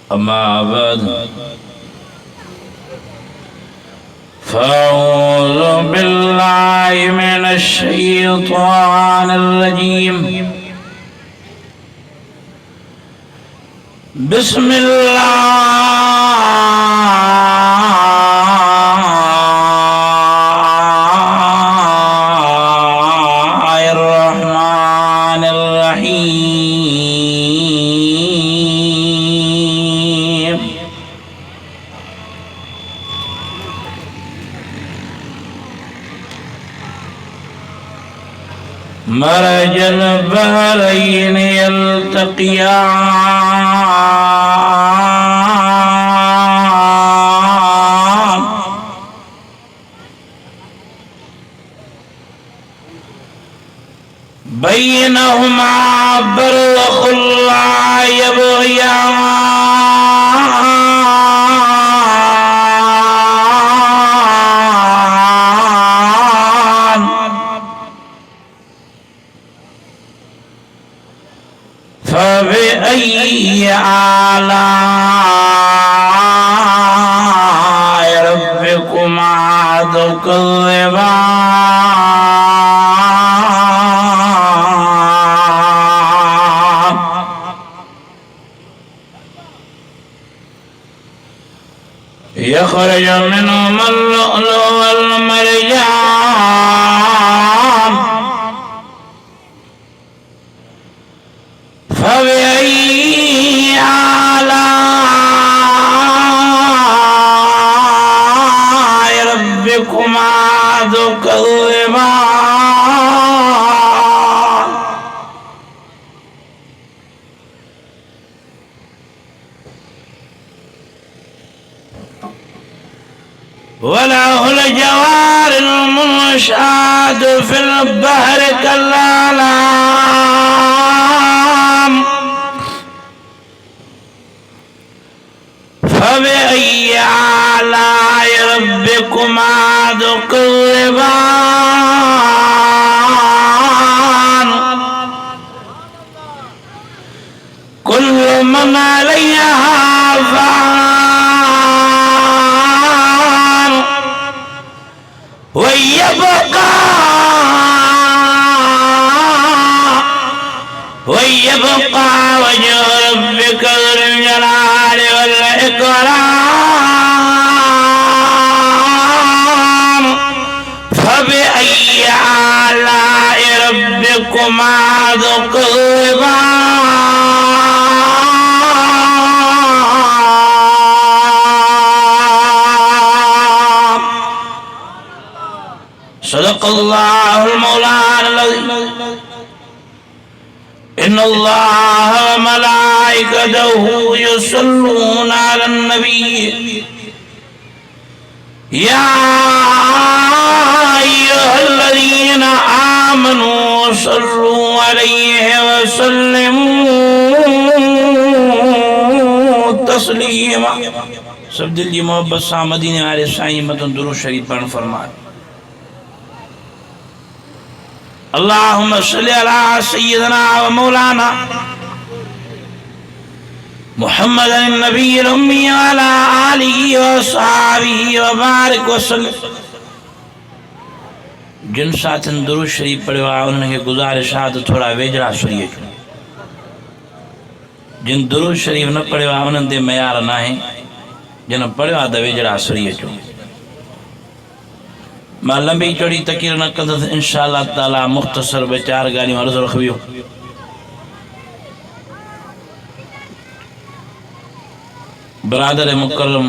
अम्मा बाद फ़अऊज़ु बिल्लाहि मिनश शैतानिर रजीम बिस्मिल्लाहिर रहमानिर रहीम। मरजल बहरैन यल्तक़ियान बैनहुमा बरज़ख़ुन ला यबग़ियान फ़बिअय्यि आलाइ रब्बिकुमा तुकज़्ज़िबान। यख़रुजु मिनहुमा लुअ्लुअ वल मरजान फ़बिअय्यि आलाइ रब्बिकुमा तुकज़्ज़िबान। वलहुल जवारिल मुनशातु फिल बहरि कल्अअलाम फ़बिअय्यि आलाइ रब्बिकुमा तुकज़्ज़िबान। कुल्लु मन अलैहा फ़ान वयब्क़ा वजहु रब्बिका ज़ुल जलालि वल इकराम। फ़बिअय्यि आलाइ रब्बिकुमा तुकज़्ज़िबान। सदक़ल्लाहुल मौलाना अज़ीम। इन्नल्लाह व मलाइकतहु युसल्लूना अलन नबी या अय्युहल्लज़ीना आमनू सल्लू अलैहि व सल्लिमू तस्लीमा। सब दिल की मोहब्बत सां मदीने वाले साईं मतन दुरूद शरीफ पढ़ फरमाए। अल्लाहुम्मा सल्लि अला सय्यिदना व मौलाना मुहम्मदिन नबिय्यिल उम्मी व अला आलिहि व अस्हाबिहि व बारिक व सल्लिम। जिन साथियुनि दुरूद शरीफ पढ़ियो आहे उन्हनि खे गुज़ारिश आहे त थोरा वेझड़ा सुरी अचो। जिन दुरूद शरीफ न पढ़ियो आहे उन्हनि ते मयार न आहे। जिन पढ़ियो आहे त वेझड़ा सुरी अचो। मां लंबी चौड़ी तक़रीर न कंदुसि इंशाअल्लाह ताला मुख़्तसर ॿ चारि ॻाल्हियूं अर्ज़ु रखियो। बरादर मुकर्रम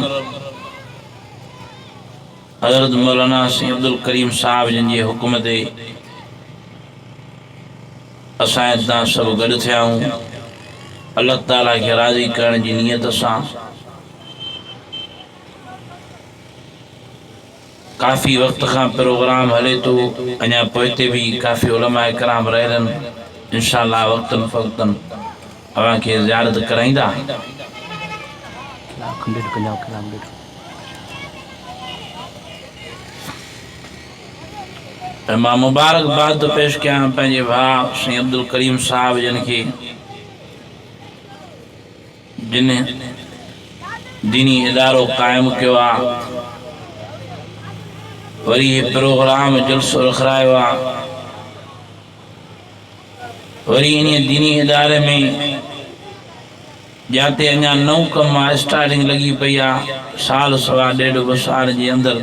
हज़रत मौलाना सैयद अब्दुल करीम साहब जिन जे हुकुम ते असां हितां सभु गॾु थिया आहियूं अल्लाह ताला खे राज़ी करण जी नियत सां। काफ़ी वक्त का प्रोग्राम हले तो अञा पोइते भी काफ़ी उलमा इकराम रहनि इंशाअल्लाह वक्तन फ़वक्तन अवां खे ज़ियारत कराईंदा। मां मुबारकबाद पेश कयां पंहिंजे भाउ सैयद अब्दुल करीम साहब जिन खे जिन दीनी इदारो कायम किया वरी ये प्रोग्राम जलसो रखरायो वरी इन दीनी इदारे में जाते अञा नौ कम स्टार्टिंग लगी पई साल सवा 1.5 साल के अंदर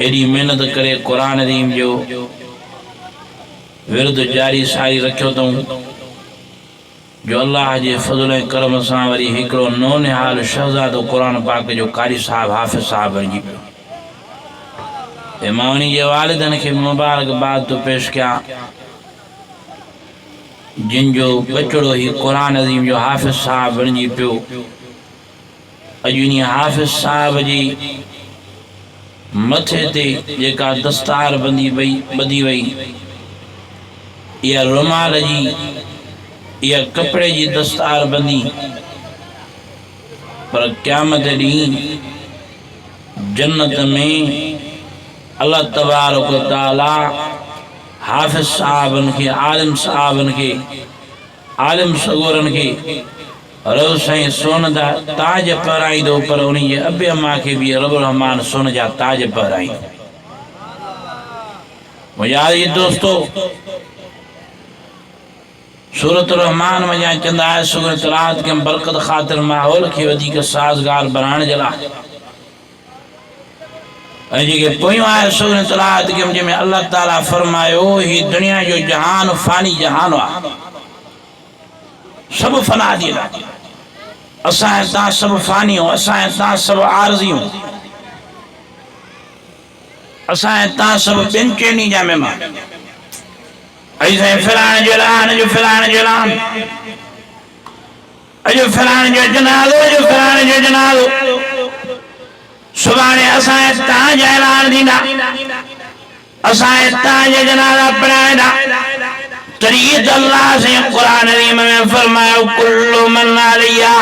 एडी मेहनत करे कुरान करीम जो विरुद्ध जारी सारी रखियो तो जो अल्लाह के फजल करम से वरी हिकड़ो नौनिहाल शहजादो कुरान पाक जो कारी साहब हाफिज साहब बणजी पियो मां उन्हीं के वालिदन के मुबारकबाद तो पेश किया जिन जो बचड़ो ही कुरान अज़ीम जो हाफिज साहब बणजी पियो अॼु इन हाफिज साहब जी मथे ते जेका दस्तार बंधी वई या रुमाल जी या कपड़े की दस्तार बंदी पर क़यामत ॾींहुं जन्नत में अल्लाह तबारक व तआला हाफिज साहबन के आलिम साहबन के आलिम सगोरन के रब साईं सोन दा ताज पराईंदो पर उन्हीं जे अबे अम्मा के भी रब रहमान सोन जा ताज पराईंदो। मुझे दोस्तों सूरत रहमान में जहाँ चंदा है सूरत तलात के बरकत खातिर माहौल के वधिक साजगार बनाने जला के पोयों आए सूरत तलात के जंहिंमें अल्लाह ताला फरमायो ही दुनिया जो जहान फानी जहान वा सब फना दी असां ता सब फानी हो असां ता सब आरजी हो असां ता सब बेंचेनी जा मेहमान ऐसे फलान जलान जो फलान जलान अजो फलान जो जनालो जो फलान जो जनालो सुभाणे असां ताज ऐलान दींदा असां ताज जनाला पढ़ाईंदा तरीक़ अल्लाह से कुरान करीम में फरमायो कुल्लु मन अलैहा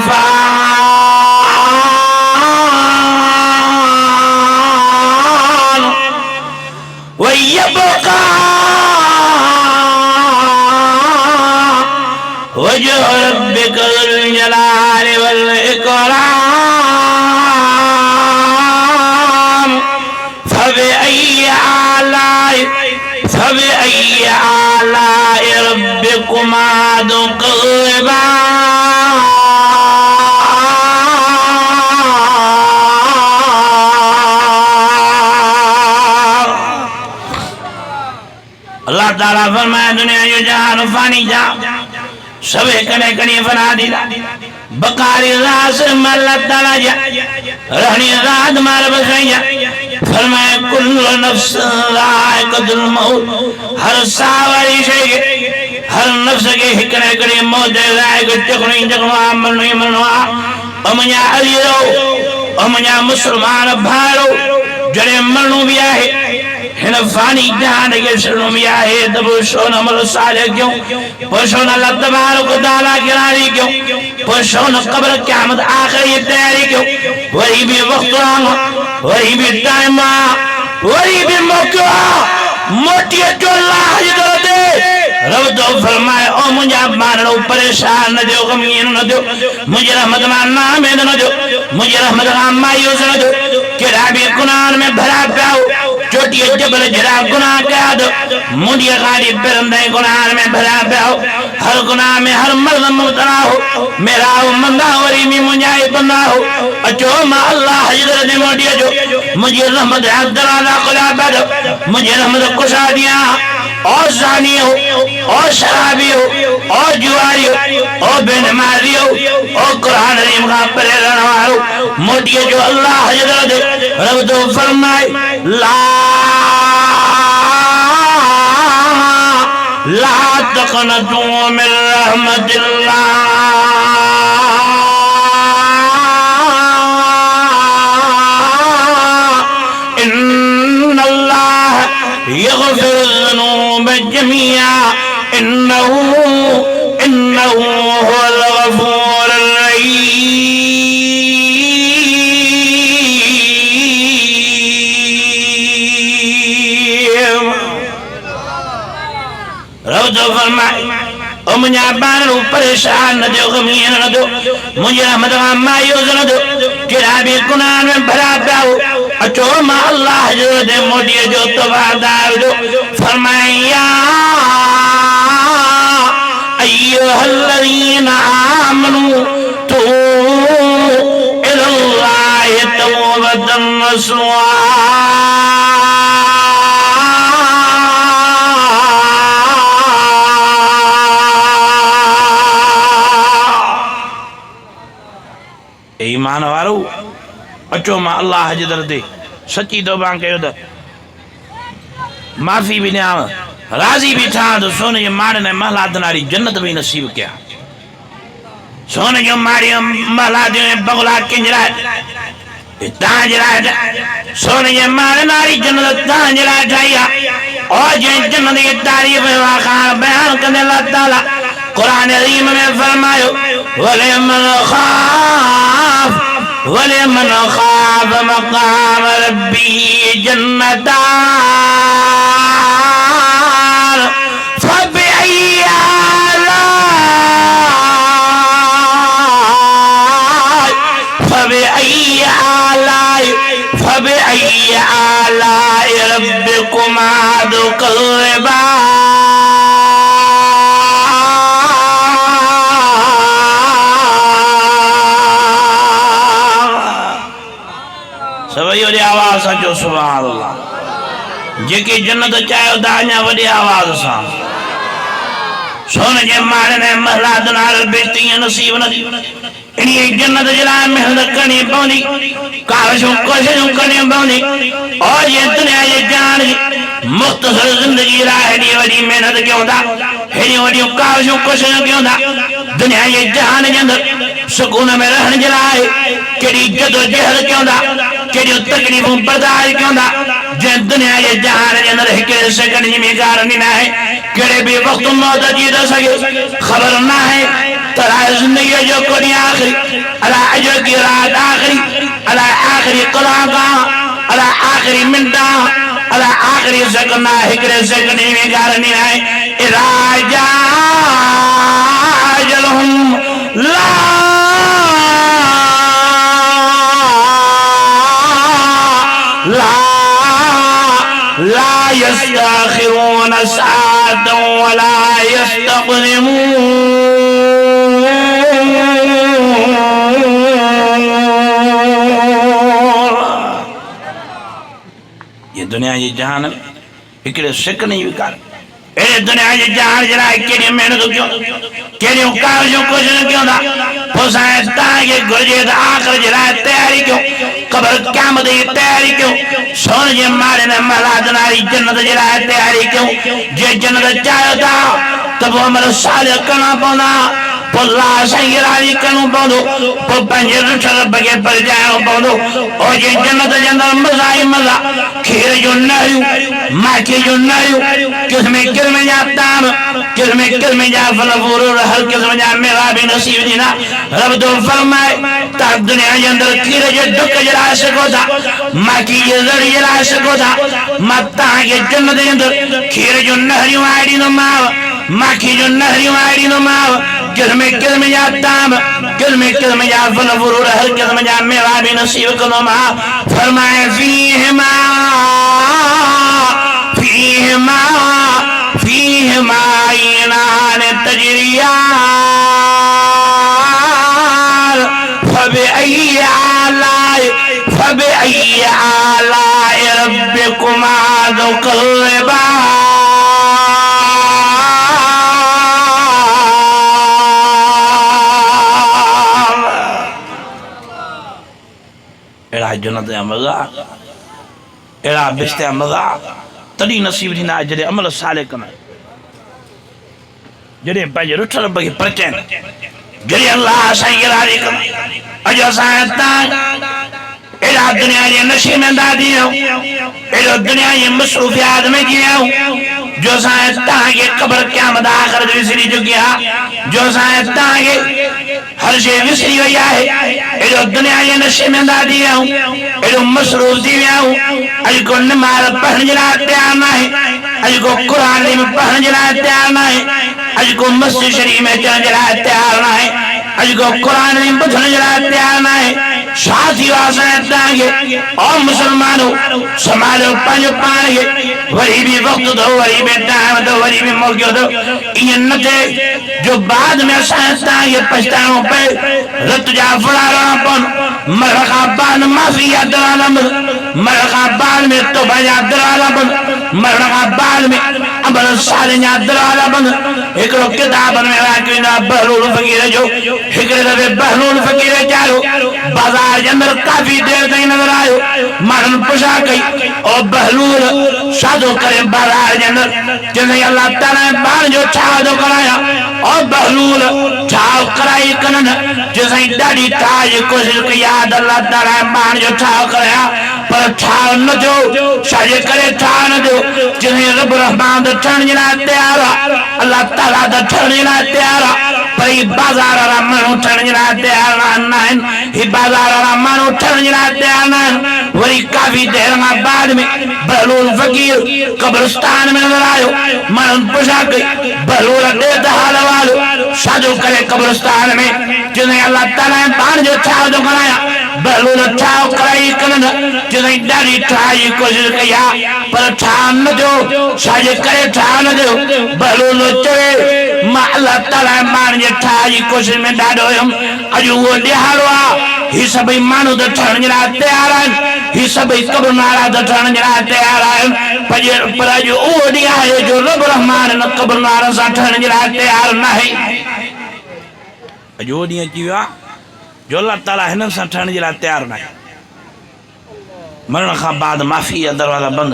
फान व यबका वजह रब्बिकल जलाल वल इकराम फबिअय्यि आलाइ रब्बिकुमा तुकज़िबान। अल्लाह ताला फरमाया दुनिया जो जहान फानी जा सबे कने कने फना दी बकारी रास अल्लाह ताला जा रहनी रात मार बसैया फरमाया कुल्लु नफ्स जायक़तुल मौत हर सावरी शे हर नफ्स के हिकड़े कने मौत जायक़ चखणी चखणो मरणी मरनो अमया अलीरो अमया मुसलमान भारो जड़े मरनो भी आहे हिन फानी जहान के शरणों में आहे तब सोन अमल साले क्यों पोषण अल्लाह तबारक व तआला की रानी क्यों पोषण कब्र क़यामत आखिरी तैयारी क्यों वही भी वक्त वही भी टाइम वही भी मौका मोटी जो अल्लाह जी दे रब तो फरमाए ओ मुझे मानो परेशान न दो गमीन न दो मुझे रहमत मानना में न दो मुझे रहमत मायूस न दो केड़ा भी गुनाह में भरा पाओ चोटी जबल जरा गुनाह क्या दो मुझे गाड़ी परंदे गुनाह में भरा पाओ हर गुनाह में हर मर्द मुबतला हो मेरा मंदा वरी में मुझे बंदा हो अचो मा अल्लाह हजरत मोटी जो मुझे रहमत अब्दुल्ला खुदा बद मुझे रहमत कुशा दिया और जानी हो और शराबी हो और जुआरी हो और बेनमाजी हो और कुरान करीम का प्रेरण वालो मोटी जो अल्लाह हजरत रब तो फरमाए ला तक़नतू मिन रहमतिल्लाह इन्नल्लाह यग़फिरुज़्ज़ुनूब जमीआ इन्नहु हुवल गफ़ूरुर रहीम। रब तो फरमाए ओ ओ मुझा बान परेशान न दो गमीन न दो मुझे रहमत मायूस न दो किरा भी गुनाह में भरा पाओ अचो मा अल्लाह जो दे मोदी जो तवादार जो फरमाया अय्युहल्लज़ीना आमनू तूबू इलल्लाहि तौबतन नसूहा ईमान वारो अचो मां अल्लाह जे दर ते सच्ची तौबा कयो त माफ़ी भी ॾियां राज़ी भी था तो सोने जे माड़े ने महलात नारी जन्नत भी नसीब क्या सोने जो माड़ी महलात बगला किंजरा तांजरा सोने जे माड़े नारी जन्नत तांजरा ठाइया और जे जन्नत की तारीफ वाखान बयान करने अल्लाह ताला कुरान अज़ीम में फरमायो वलिमन खाफ मक़ाम रब्बी जन्नतान फबिअय्यि आलाइ रब्बिकुमा तुकज़्ज़िबान सभई वॾी आवाज़ सां चओ सुभान अल्लाह जेकी जन्नत चाहियो था अञा वॾी आवाज़ सां सोने जे माड़े ने महलात नाल बेटी नसीब न इन जन्नत जे लाइ मेहनत करनी पवंदी काविशूं कोशिशूं करणी पवंदी और ये दुनिया जे जान मुख़्तसर ज़िंदगी लाइ हेॾी वॾी मेहनत कयूं था हेॾियूं वॾियूं काविशूं कोशिशूं कयूं था दुनिया जे जहान जे अंदरि सुकून में रहण जे लाइ केॾी जदोजहद कयूं था केॾियूं तकलीफ़ूं बर्दाश्त कयूं था जंहिं दुनिया जे जहान जे अंदरि हिकिड़े सेकंड जी में गारंटी न आहे कहिड़े बि वक़्तु मौत अची थो सघे ख़बर न आहे त ज़िंदगीअ जो को ॾींहुं आख़िरी अलाए अॼु की राति आख़िरी अलाए आख़िरी कलाक अलाए आख़िरी मिंट अलाए आख़िरी सेकंड आहे हिकिड़े सेकंड जी में गारंटी न आहे इज़ा जाअ अजलुहुम لا يستأخرون ساعة ولا يستقدمون ये दुनिया जी जहान हिकिड़े सेकंड जी विकार अहिड़े दुनिया जे जहान जे लाइ केॾियूं महिनतूं कयूं केॾियूं काविशूं कोशिशूं कयूं था पोइ साईं तव्हांखे घुरिजे त आख़िर जे लाइ तयारी कयूं क़बर क़यामत जी तयारी कयूं सोने जे माड़े ने महलात नारी जन्नत जे लाइ तयारी कयूं जे जन्नत चाहियो था त पोइ अमल सालिह करणा पवंदा पोइ अल्लाह साईं राज़ी करणो पवंदो पोइ पंहिंजे रुठ रब खे परिचाइणो पवंदो और जे जन्नत जे अंदरि मज़ा ई मज़ा खीर जो नहरियूं माखी जो नहरियूं क़िस्म क़िस्म जा ताम क़िस्म क़िस्म जा फल फ्रूट हर क़िस्म जा मेवा भी नसीब थींदा रब तो फरमाए त दुनिया जे अंदरि खीर जे ढुक जे लाइ सघो था माखी जे ज़री जे लाइ सघो था मां तव्हांखे जन्नत जे अंदरि खीर जो नहरियूं आए ॾींदोमांव माखी जो नहरियूं आए ॾींदोमांव क़िस्म क़िस्म जा ताम क़िस्म क़िस्म जा फल फ्रूट हर क़िस्म जा मेवा भी नसीब कंदोमांव फरमाए फीहिमा ऐनान तजरियान फबिअय्यि आलाइ रब्बिकुमा तुकज़्ज़िबान अहिड़ा जन्नत जा मज़ा अहिड़ा बिश्त जा मज़ा तॾहिं नसीब थींदा जॾहिं अमल साले कंदा जॾहिं पंहिंजे रुठ रब खे परचाइनि जॾहिं अल्लाह साईं खे राज़ी कंदा अॼु असां अहिड़ा दुनिया जे नशे में था थी वियूं अहिड़ो दुनिया जी मसरूफ़ियात में थी वियूं जो असां तव्हांखे ख़बर क़यामत आख़िरत विसरी चुकी आहे जो असां तव्हांखे हर शइ विसरी वई आहे अहिड़ो दुनिया जे नशे में था थी वियूं अहिड़ो मसरूफ़ थी वियूं अॼु को नमाज़ पढ़ण जे लाइ तयारु न आहे अॼु को क़ुर पढ़ण जे लाइ तयारु न आहे अज को मस्जिद शरीफ में चलने जरा तैयार ना है अज को कुरान में बुझने जरा तैयार ना है शादी वासन तांगे और मुसलमानों समाजो पंज पाएंगे वरी भी वक्त दो वरी भी टाइम दो वरी भी मौके दो ये नते जो बाद में तांगे पछताओ पे रत जा फड़ा रापन मरका बाद माफिया दरालम मरका बाद में तो बजा दरालम मरका बाद में अमल सालिया दरालम एक किताब में वाकिना बहलुल फकीर जो हिकरे दे बहलुल फकीर चारो बाजार के अंदर काफी देर तक नजर आयो मरन पुछा गई और बहलूल शादो करे बाजार के अंदर जैसे अल्लाह ताला ने बार जो शादो कराया और बहलूल छाव कराई कनन जैसे दाढ़ी ताज कोशिश की याद अल्लाह ताला ने बार जो छाव कराया पर छाव न दो शादी करे छाव न दो जैसे रब रहमान द ठण जना तैयार अल्लाह ताला द ठण जना तैयार पर ये बाजार वाला मनु ठण जना तैयार ना है ये बाजार वाला मनु ठण जना तैयार ना वही काफी देर बाद में बहलूल फकीर कब्रिस्तान में नजर आयो मन पुछा गई बहलूल दे दहाल वालो शादो करे कब्रिस्तान में जिन्हें अल्लाह ताला ने बाण जो छाव दो कराया बहलूल छाव कराई कनन जिन्हें दाढ़ी ठाई कोशिश किया पर छाव न दो शादी करे छाव न दो बहलूल चले अल्लाह ताला ने बाण जो ठाई कोशिश में डाडो हम अजू वो दिहाड़वा ही सभी मानो द ठण जना तैयार हैं ही सभी कब्र नारा द ठण जना तैयार हैं पर जो ओ दिया है जो रब रहमान न कब्र नारा सा ठण जना तैयार न है जो दिया जीवा जो अल्लाह ताला हिन सा ठण जना तैयार न है मरण का बाद माफी का दरवाजा बंद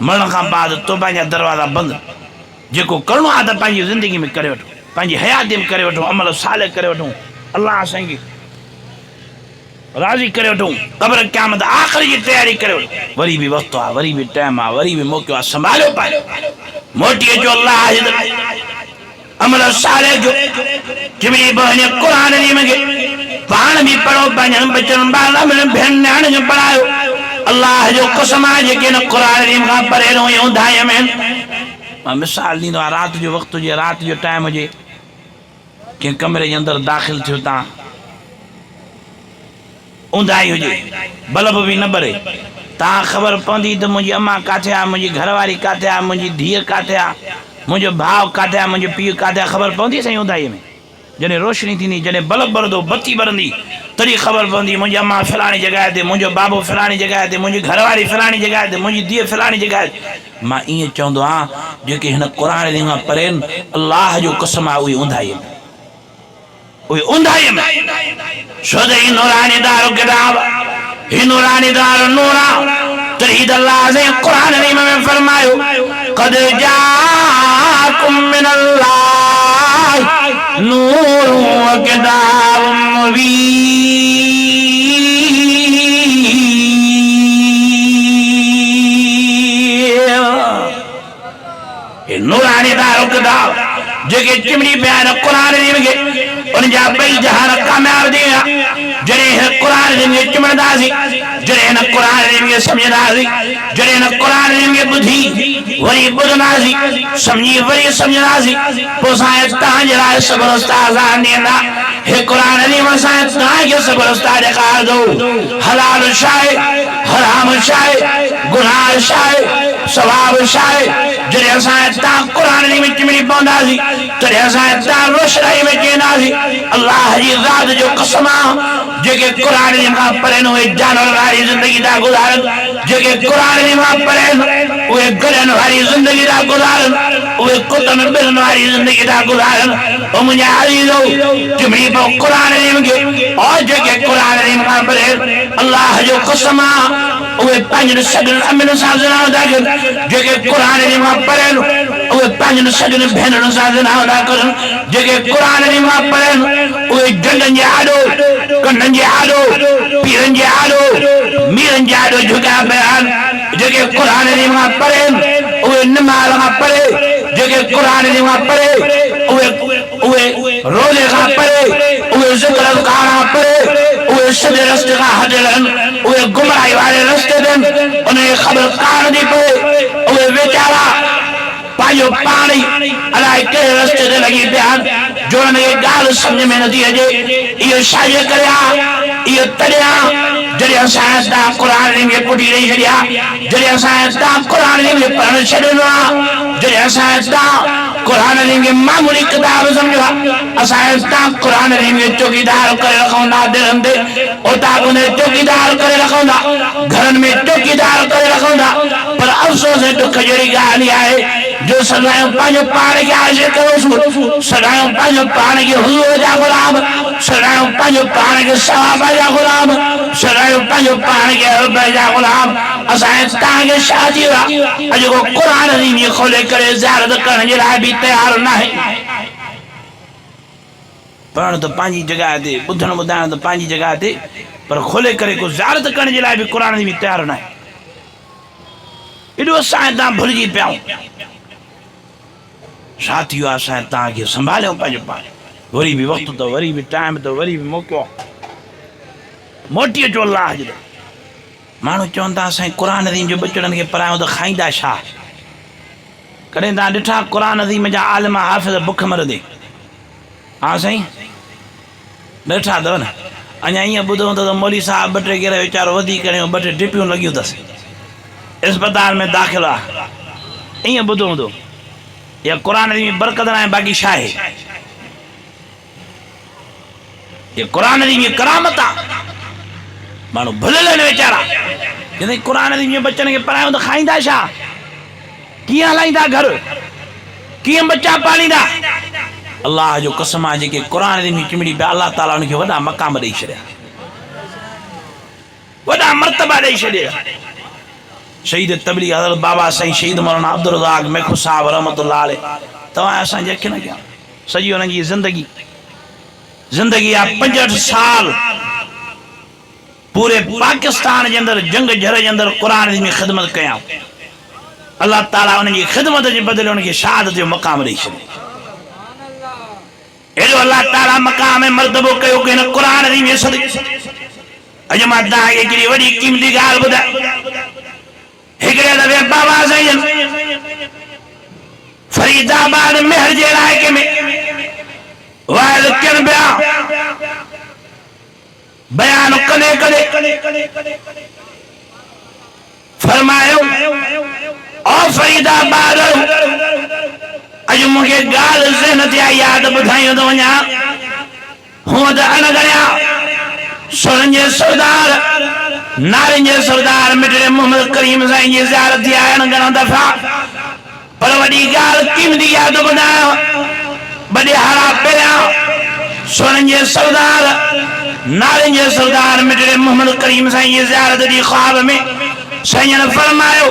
मरण का बाद तौबा का दरवाजा बंद जेको करणो आ त पंहिंजी जिंदगी में करे वठो पंहिंजी हयाती में करे वठो अमल साले करे वठो अल्लाह असांखे राजी करे वठो कब्र क़यामत आखिरी की तैयारी करे वठो वरी भी वक्त आ वरी भी टाइम आ वरी भी मौको आ संभालो पाए मोटी जो अल्लाह अमल साले जो जिमरी बहने कुरान में के पान भी पढ़ो बहन बचन बाला में बहन ने जो पढ़ायो अल्लाह जो कसम है कि न कुरान में पढ़े रो यूं धाय में मिसाल दी रात जो वक्त हुए रात जो टाइम हुए के कमरे के अंदर दाखिल थियो ता ऊंधाई हुए बल्ब भी न बरे ता खबर पवंदी तो मुझी अम्मा काथे आ मुझी घरवारी काथे आ मुझी धीअ काथे आ मुझो भाव काथे आ मुझो पीउ काथे आ खबर पवंदी सही ऊंधाई में जने रोशनी थी जने बल्ब बरदो बत्ती बरंदी तरी खबर पवंदी मुझी अम्मा फलानी जगह ते मुझो बाबो फलानी जगह ते मुझी घरवारी फलानी जगह ते मुझी धीअ फलानी जगह मां इं चवंदो आहियां जेके हिन क़ुरान ॾिना पढ़नि अल्लाह जो कसम आहे उहे ऊंधाई में छोजो ही नूरानी दारो किताब ही नूरानी दारो नूरा तरीद अल्लाह से कुरान में फरमायो कद जाकुम मिनल्लाह नूरुन व किताबुन मुबीन नूरानी दारो किताब जेके चिमनी बयान कुरान में उन जा बई जहान कामयाब दिया जरे कुरान में चिमनदासी जरे न कुरान में समझदासी जरे न कुरान में बुद्धि वरी बुधनासी समझी वरी समझदासी पोसाए तांजरा सबर उस्ताद नेना हे कुरान ने वसाए तांगे सबर उस्ताद का दो हलाल शाय हराम शाय गुनाह शाय सवाब शाय जरे असाए ता कुरान में चिमनी पौंदासी तरे असाए ता रोशनाई में केनासी अल्लाह जी ज़ात जो कसम जेके कुरान में पढ़न हुए जानवर वाली जिंदगी दा गुजारन जेके कुरान में पढ़न हुए गरन वाली जिंदगी दा गुजारन हुए कुतन बिरन वाली जिंदगी दा गुजारन ओ मुझे अजीजो चिमनी पर कुरान में और जेके कुरान में पढ़न अल्लाह जो कसम हुए पंज सगन अमिन साजना दागन जेके कुरान में पढ़न हुए पंज सगन भेनन साजना दागन जेके कुरान में पढ़न उहे जंगन जे आडो कन्नन जे आडो पीरन जे आडो मीरन जे आडो झुका बयान जेके कुरान में पढ़न उहे नमाज में पढ़े जेके कुरान में पढ़े उहे रोजे का पढ़े उहे जिक्र का पढ़े उहे सीधे रास्ते का हजरन उहे गुमराही वाले रास्ते दिन उन्हें खबर कान दी पे उहे बेचारा पायो पानी अलाए कहिड़े रस्ते ते लॻी पिया जो हुननि खे ॻाल्हि सम्झ में नथी अचे इहो छाजे करे इहो तॾहिं जॾहिं असां क़ुर खे पुठी ॾेई छॾिया जॾहिं असां क़ुर खे पढ़णु छॾियो आहे जॾहिं असां क़ुर खे मामूली किताब सम्झो असां क़ुर खे चौकीदार करे रखूं था दिलनि ते उतां चौकीदार करे रखूं था घरनि में चौकीदार करे रखूं था पर अफ़सोस दुख जहिड़ी ॻाल्हि आहे जो सदायूं पंहिंजो पाण खे आशिक़ करोसीं सदायूं पंहिंजो पाण खे हुज़ूर जा ग़ुलाम सदायूं पंहिंजो पाण खे सहाबा जा ग़ुलाम सदायूं पंहिंजो पाण खे रब जा ग़ुलाम असां तव्हांखे छा थी वियो आहे अॼु को क़ुर जी खोले करे ज़ियारत करण जे लाइ बि तयार न आहे पढ़णु त पंहिंजी जॻह ते ॿुधणु ॿुधाइणु त पंहिंजी जॻह ते पर खोले करे को ज़ियारत करण जे लाइ बि क़ुर जी बि तयार न आहे एॾो असां हितां भुलिजी पिया छा थी वियो आहे असां तव्हांखे संभालियूं पंहिंजो पाण वरी बि वक़्तु अथव वरी बि टाइम अथव वरी बि मौक़ो मोटी अचो अलाह जो माण्हू चवनि था असां क़ुर अज़ीम जो बचड़नि खे पढ़ायूं त खाईंदा छा कॾहिं तव्हां ॾिठा क़ुर अज़ीम जा आलिम हाफ़िज़ बुख मरंदे हा साईं ॾिठा अथव न अञा ईअं ॿुधूं त मौली साहिब ॿ टे गेरा वीचारो वधी करे ॿ टे टिपियूं लॻियूं अथसि इस्पताल में दाख़िल आहे ईअं ॿुधूं थो या क़ुर जी बरकत आहे बाक़ी छा आहे ये क़ुर जी करामत आहे माण्हू भुलियल आहिनि वीचारा जॾहिं क़ुर जी बच्चनि खे पढ़ायूं त खाईंदा छा कीअं हलाईंदा घर कीअं बच्चा पालींदा अल्लाह जो कसम आहे जेके क़ुर जी चिमड़ी पिया अल्लाह ताला उनखे वॾा मक़ाम ॾेई छॾिया वॾा मर्तबा ॾेई छॾिया शहीद तबलीग हज़रत बाबा साईं शहीद मौलाना अब्दुल रज़ाक मेखू साहब रहमतुल्लाह अलैह तव्हां असांजे अखियुनि अॻियां सॼी हुननि जी ज़िंदगी आहे 65 साल पूरे पाकिस्तान के अंदर जंग जर के अंदर क़ुर जी ख़िदमत कयां अल्लाह ताला उनकी ख़िदमत के बदले उनके शहादत जो मक़ाम ॾेई छॾियो एॾो अल्लाह ताला मक़ाम मर्तबो कयो कि हिन क़ुर जी में सदिक़े अॼु मां तव्हांखे हिकिड़ी वॾी क़ीमती ॻाल्हि ॿुधायां हिकिड़े दफ़े बाबा साईं फरीदाबाद मेहर जे इलाइक़े में वाइद कनि पिया बयान कदे कदे फरमायो ओ फरीदाबाद अॼु मूंखे ॻाल्हि ज़हन ते आई यादि ॿुधायूं थो वञा हूअं त अणगणिया सोननि जे सरदार नारियुनि जे सरदार मिठड़े मोहम्मद करीम साईं जी ज़ियारत थी आहे अणगणा दफ़ा पर वॾी ॻाल्हि क़ीमती यादि ॿुधायो बॾिहारा पहिरियां सोननि जे सरदार नारियुनि जे सरदार मिठड़े मोहम्मद करीम साईं जी ज़ियारत जी ख्वाब में साईं ने फरमायो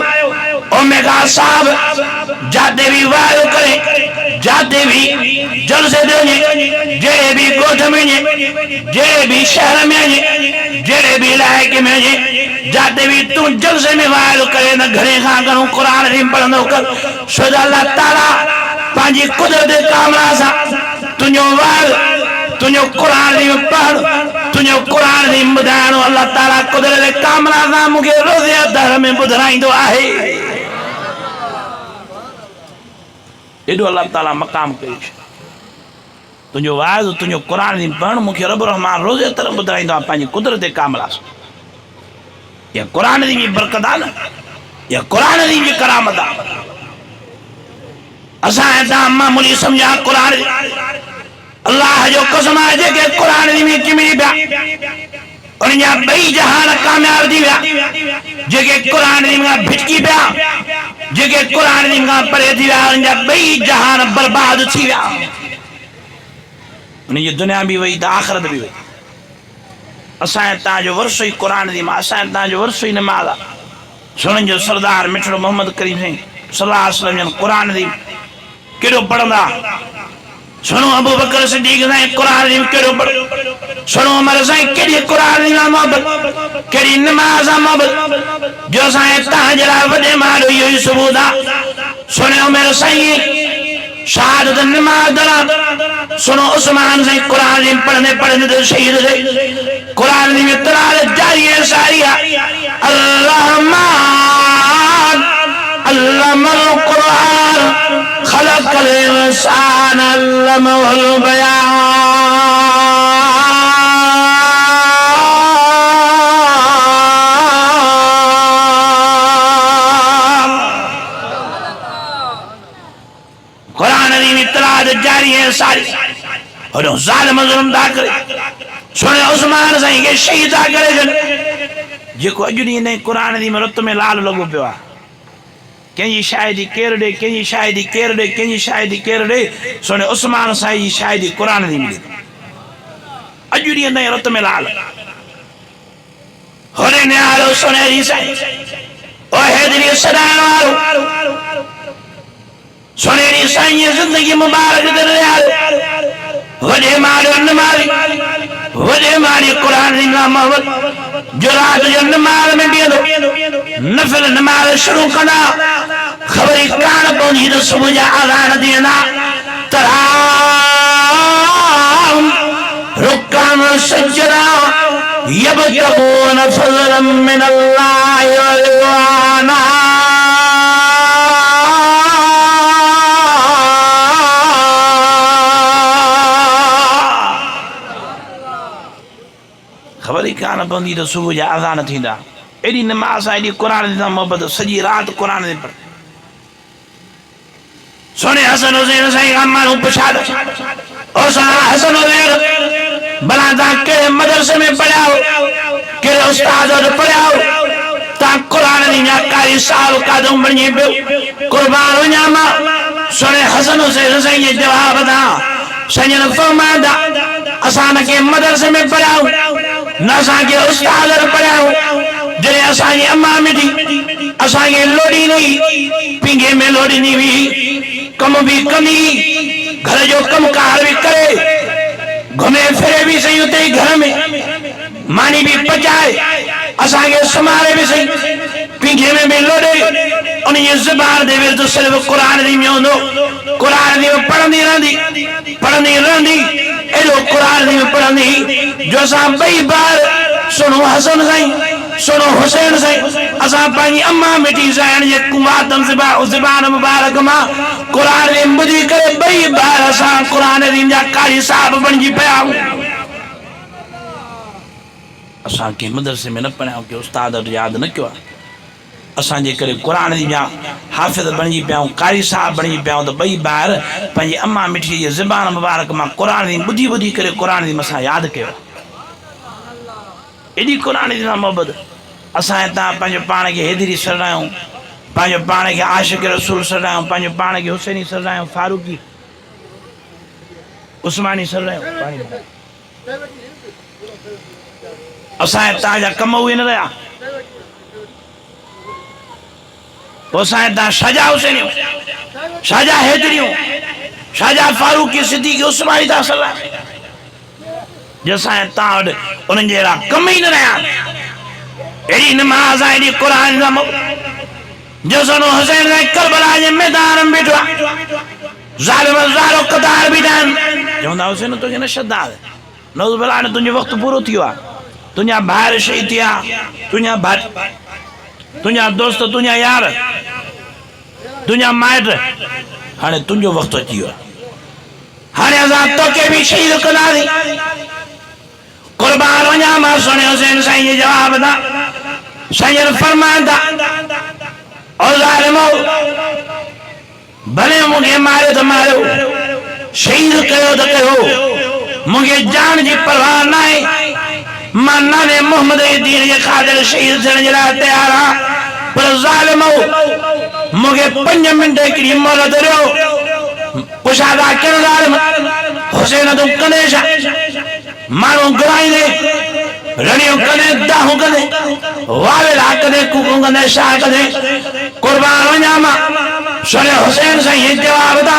ओ मेघा साहब जाते भी वार करे जाते भी जलसे दे जेड़े भी गोठ में जेड़े भी शहर में जेड़े भी इलाके में जाते भी तू जलसे में वार करे न घरे खां घणो क़ुर जी पढ़ंदो कर सदा अल्लाह ताला पंहिंजी कुदरत कामरा सां तुंहिंजो वार तुंहिंजो क़ुर जी पढ़ तुंहिंजो क़ुर जी ॿुधाइणो अल्लाह ताला कुदरत कामरा सां मूंखे रोज़े दर में ॿुधाईंदो आहे एॾो अल्लाह ताला मक़ाम कयो तुंहिंजो वाइज़ तुंहिंजो क़ुर जी पढ़णु मूंखे रब रहमान रोज़े तरह ॿुधाईंदो आहे पंहिंजी कुदरत कामला सां इहा क़ुर जी बि बरकत आहे न इहा क़ुर जी बि करामत आहे असां हितां मामूली सम्झा क़ुर अल्लाह जो कसम आहे जेके क़ुर जी बि चिमड़ी पिया उनजा ॿई जहान कामयाब थी विया जेके क़ुर जी खां भिटकी पिया जेके क़ुर जी खां परे थी विया उनजा ॿई जहान बर्बाद थी विया उनजी दुनिया भी वही त आख़िरत भी वही असां तव्हांजो वर्षो ई क़ुर जी मां असां तव्हांजो वर्षो ई नमाज़ आहे सोननि जो सरदार मिठड़ो मोहम्मद करीम साईं सल्लल्लाहु अलैहि वसल्लम क़ुर जी केॾो पढ़ंदा सुनो अबू बकर सिद्दीक़ साईं क़ुर जी केॾो पढ़ सुनो उमर साईं केॾी क़ुर जी मोहब्बत केॾी नमाज़ मोहब्बत जो साईं तव्हांजे लाइ वॾे माण्हू इहो ई सबूत आहे सुनो उमर साईं शहादत नमाज दौरान सुनो उस्मान साईं क़ुर जी पढ़ने पढ़ने तो शहीद थे क़ुर जी में तलाल जारी है सारी अल्लाह अल्लामल क़ुरआन खलक खलक़ल इंसान अल्लमहुल बयान। कुरान दी इतलात जारी है सारी और जालिम जुल्म दा करे सुने उस्मान साईं के शहीद दा करे जेको अजनी ने कुरान दी रत में लाल लगो पियो आहे कंहिंजी शायदी केरु ॾे कंहिंजी शायदी केरु ॾे कंहिंजी शायदी केरु ॾे सुने उस्मान साईं जी शायदी कुरान दी मिली अॼु ॾींहं ताईं रत में लाल होरे निहारो सुनहरी साईं ओ हैदरी सदाइण वारो सुनहरी साईं जी ज़िंदगी मुबारक दे निहारो वॾे माड़े नमाज़ी वॾे माड़े कुरान दी मोहब्बत जो रात जो नमाज़ में बीहंदो नफिल नमाज़ शुरू कंदा ख़बर ई कान पवंदी त सुबुह जा अज़ान ॾींदा तराम रुकन सजदा यबतगून फज़लन मिनल्लाहि व रिज़वाना खबर ही कान पवंदी त सुबुह जा अज़ान थींदा एडी नमाज़ एडी कुरान दी मोहब्बत सजी रात कुरान दे पर सोने हसन हुसैन साईं का मानू पुछाद और हसन हुसैन भला ता के मदरसे में पढ़ाओ के उस्ताद और पढ़ाओ ता कुरान दी कारी साल का दम बणी पे कुर्बान हो जामा सोने हसन हुसैन साईं ये जवाब दा सजन फरमादा असान के मदरसे में पढ़ाओ न असा के उस्ताद और पढ़ाओ जरे असा की अम्मा मिठी असा के लोड़ी नहीं पिंगे में लोड़ी नहीं हुई कम भी कमी घर जो कम कार भी करे घूमे फिरे भी सही होते घर में मानी भी पचाए असा के समारे भी सही पिंगे में भी लोड़े उन ये ज़बान दे तो सिर्फ कुरान दी में होंदो कुरान दी पढ़ंदी रहंदी एडो कुरान दी पढ़ंदी जो असा बई बार सुनो हसन साईं सुनो हुसैन साईं असा पानी अम्मा मिठी साईं जे कुमातम ज़बान मुबारक मां कुरान दी बुधी करे बई बार असा कुरान दी जा कारी साहब बनजी पया असा के मदरसे में न पढ़ाओ के उस्ताद याद न क्यों असा जे करे कुरान दी जा हाफिज बनजी पयाऊं कारी साहब बनजी पयाऊं तो बई बार पंहिंजी अम्मा मिठी जे ज़बान मुबारक मां कुरान दी बुधी करे कुरान दी मसा याद कयो एडी कुरान दी मोहब्बत असा हितां पंहिंजो पाण खे हैदरी सॾायूं पंहिंजो पाण खे आशिक़ रसूल सॾायूं पंहिंजो पाण खे हुसैनी सॾायूं फारूकी उस्मानी सॾायूं असा हितां जा कम उहे न रहिया असा हितां शाहजहां हुसैनियूं शाहजहां हैदरियूं शाहजहां फारूकी सिद्दीक़ी उस्मानी था सॾायूं जैसा हितां वटि उन्हनि जहिड़ा कम ई न रहिया एडी नमाज़ एडी कुरान दा जो सुनो हुसैन साईं करबला जे मैदान में बैठो ज़ालिम ज़ारो कतार बीठन चवंदा हुसैन तुझे न श्रद्धा नौज़ बिल्लाह ने तुंहिंजो वक़्तु पूरो थियो आहे तुंहिंजा भाइर शहीद थिया तुंहिंजा दोस्त तुंहिंजा यार तुंहिंजा माइट हाणे तुंहिंजो वक़्तु अची वियो आहे हाणे असां तोखे बि शहीद कंदासीं कुर्बान वञा मां सुने हुसैन साईं जे जवाब दा साईं फरमाईंदा ओ ज़ालिमो भले मूंखे मारियो त मारियो शहीद कयो त कयो मूंखे जान जी परवाह न आहे मां नाने मोहम्मद जे दीन जे ख़ातिर शहीद थियण जे लाइ तयार आहियां पर ज़ालिमो मूंखे 5 मिंट हिकिड़ी मोहलत ॾियो कुशादा कहिड़ो ज़ालिम हुसैन तूं कंदे छा माण्हू घुराईंदे रड़ियूं कंदे दाहूं कंदे वावेला कंदे कूकूं कंदे छा कंदे कुर्बान वञा मां सुने हुसैन साईं जवाब दा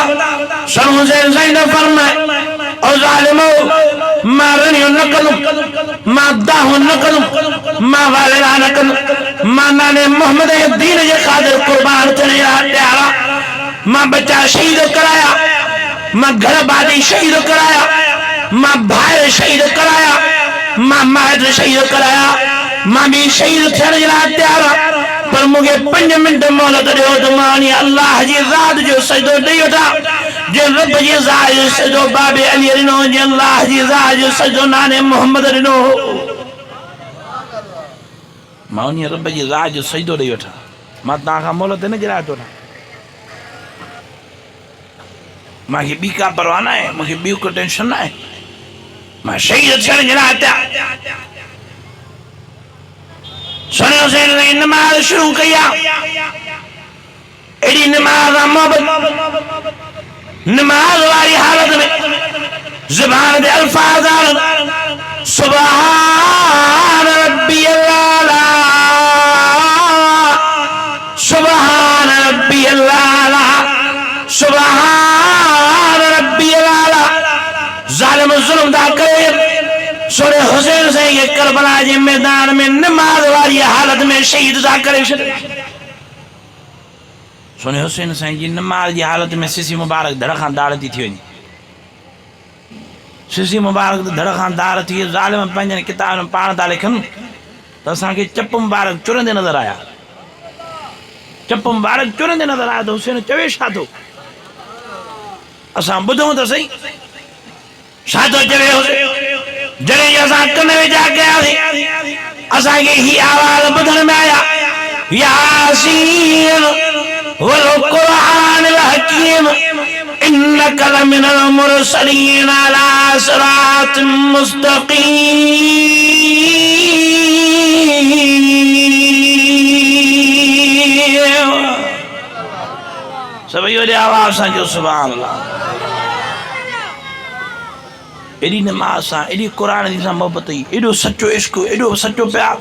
सुन हुसैन साईं ने फरमाए ओ ज़ालिमो मां रड़ियूं न कंदुमि मां दाहूं न कंदुमि मां वावेला न कंदुमि मां नाने मोहम्मद जे दीन जे ख़ातिर कुर्बान थियण जे लाइ तयार आहियां मां बच्चा शहीद कराया मां घर बादी शहीद कराया मां भाई शहीद कराया मां माइट शहीद कराया मां भी शहीद थियण जे लाइ तयार आहियां पर मुझे 5 मिनट मोहलत दियो तो मानी अल्लाह जी ज़ात जो सजदो ॾेई वठां जे रब जी ज़ात जो सजदो बाबे अली ॾिनो जे अल्लाह जी ज़ात जो सजदो नाने मोहम्मद ॾिनो मां उन रब जी ज़ात जो सजदो ॾेई वठां मां तव्हां खां मोहलत न गिराए थो न मूंखे ॿी का परवाह न आहे मूंखे ॿी को टेंशन न आहे मां शहीद थियण जे लाइ तयार सोने हुसैन ने नमाज शुरू किया एडी नमाज मोहब्बत नमाज वाली हालत में ज़ुबान दे अल्फाज सुभान रब्बियल आला सुभान रब्बियल आला सुभान रब्बियल आला जालिम जुल्म दा करे सोने हुसैन से ये करबला के मैदान में नमाज वाली हालत में शहीद दा करे सोने हुसैन साईं जी नमाज की हालत में सिसी मुबारक धड़ खां दाड़ थी वञे सिसी मुबारक धड़ खां दाड़ थी ज़ालिम पंहिंजनि किताब में पाण था लिखनि तो असांखे चप मुबारक चुरंदे नज़र आया चप मुबारक चुरंदे नज़र आया तो हुसैन चवे छा थो असां ॿुधूं त सही छा थो चवे जॾहिं असां कन में जा कयासीं असांखे ही आवाज़ ॿुधण में आया यासीन वल क़ुरानिल हकीम इन्नका लमिनल मुरसलीन अला सिरातिम मुस्तक़ीम सभई वॾे आवाज़ सां जो सुभान अल्लाह एडी नमाज सां एडी क़ुरान जी सां मोहब्बत एडो सच्चो इश्क एडो सच्चो प्यार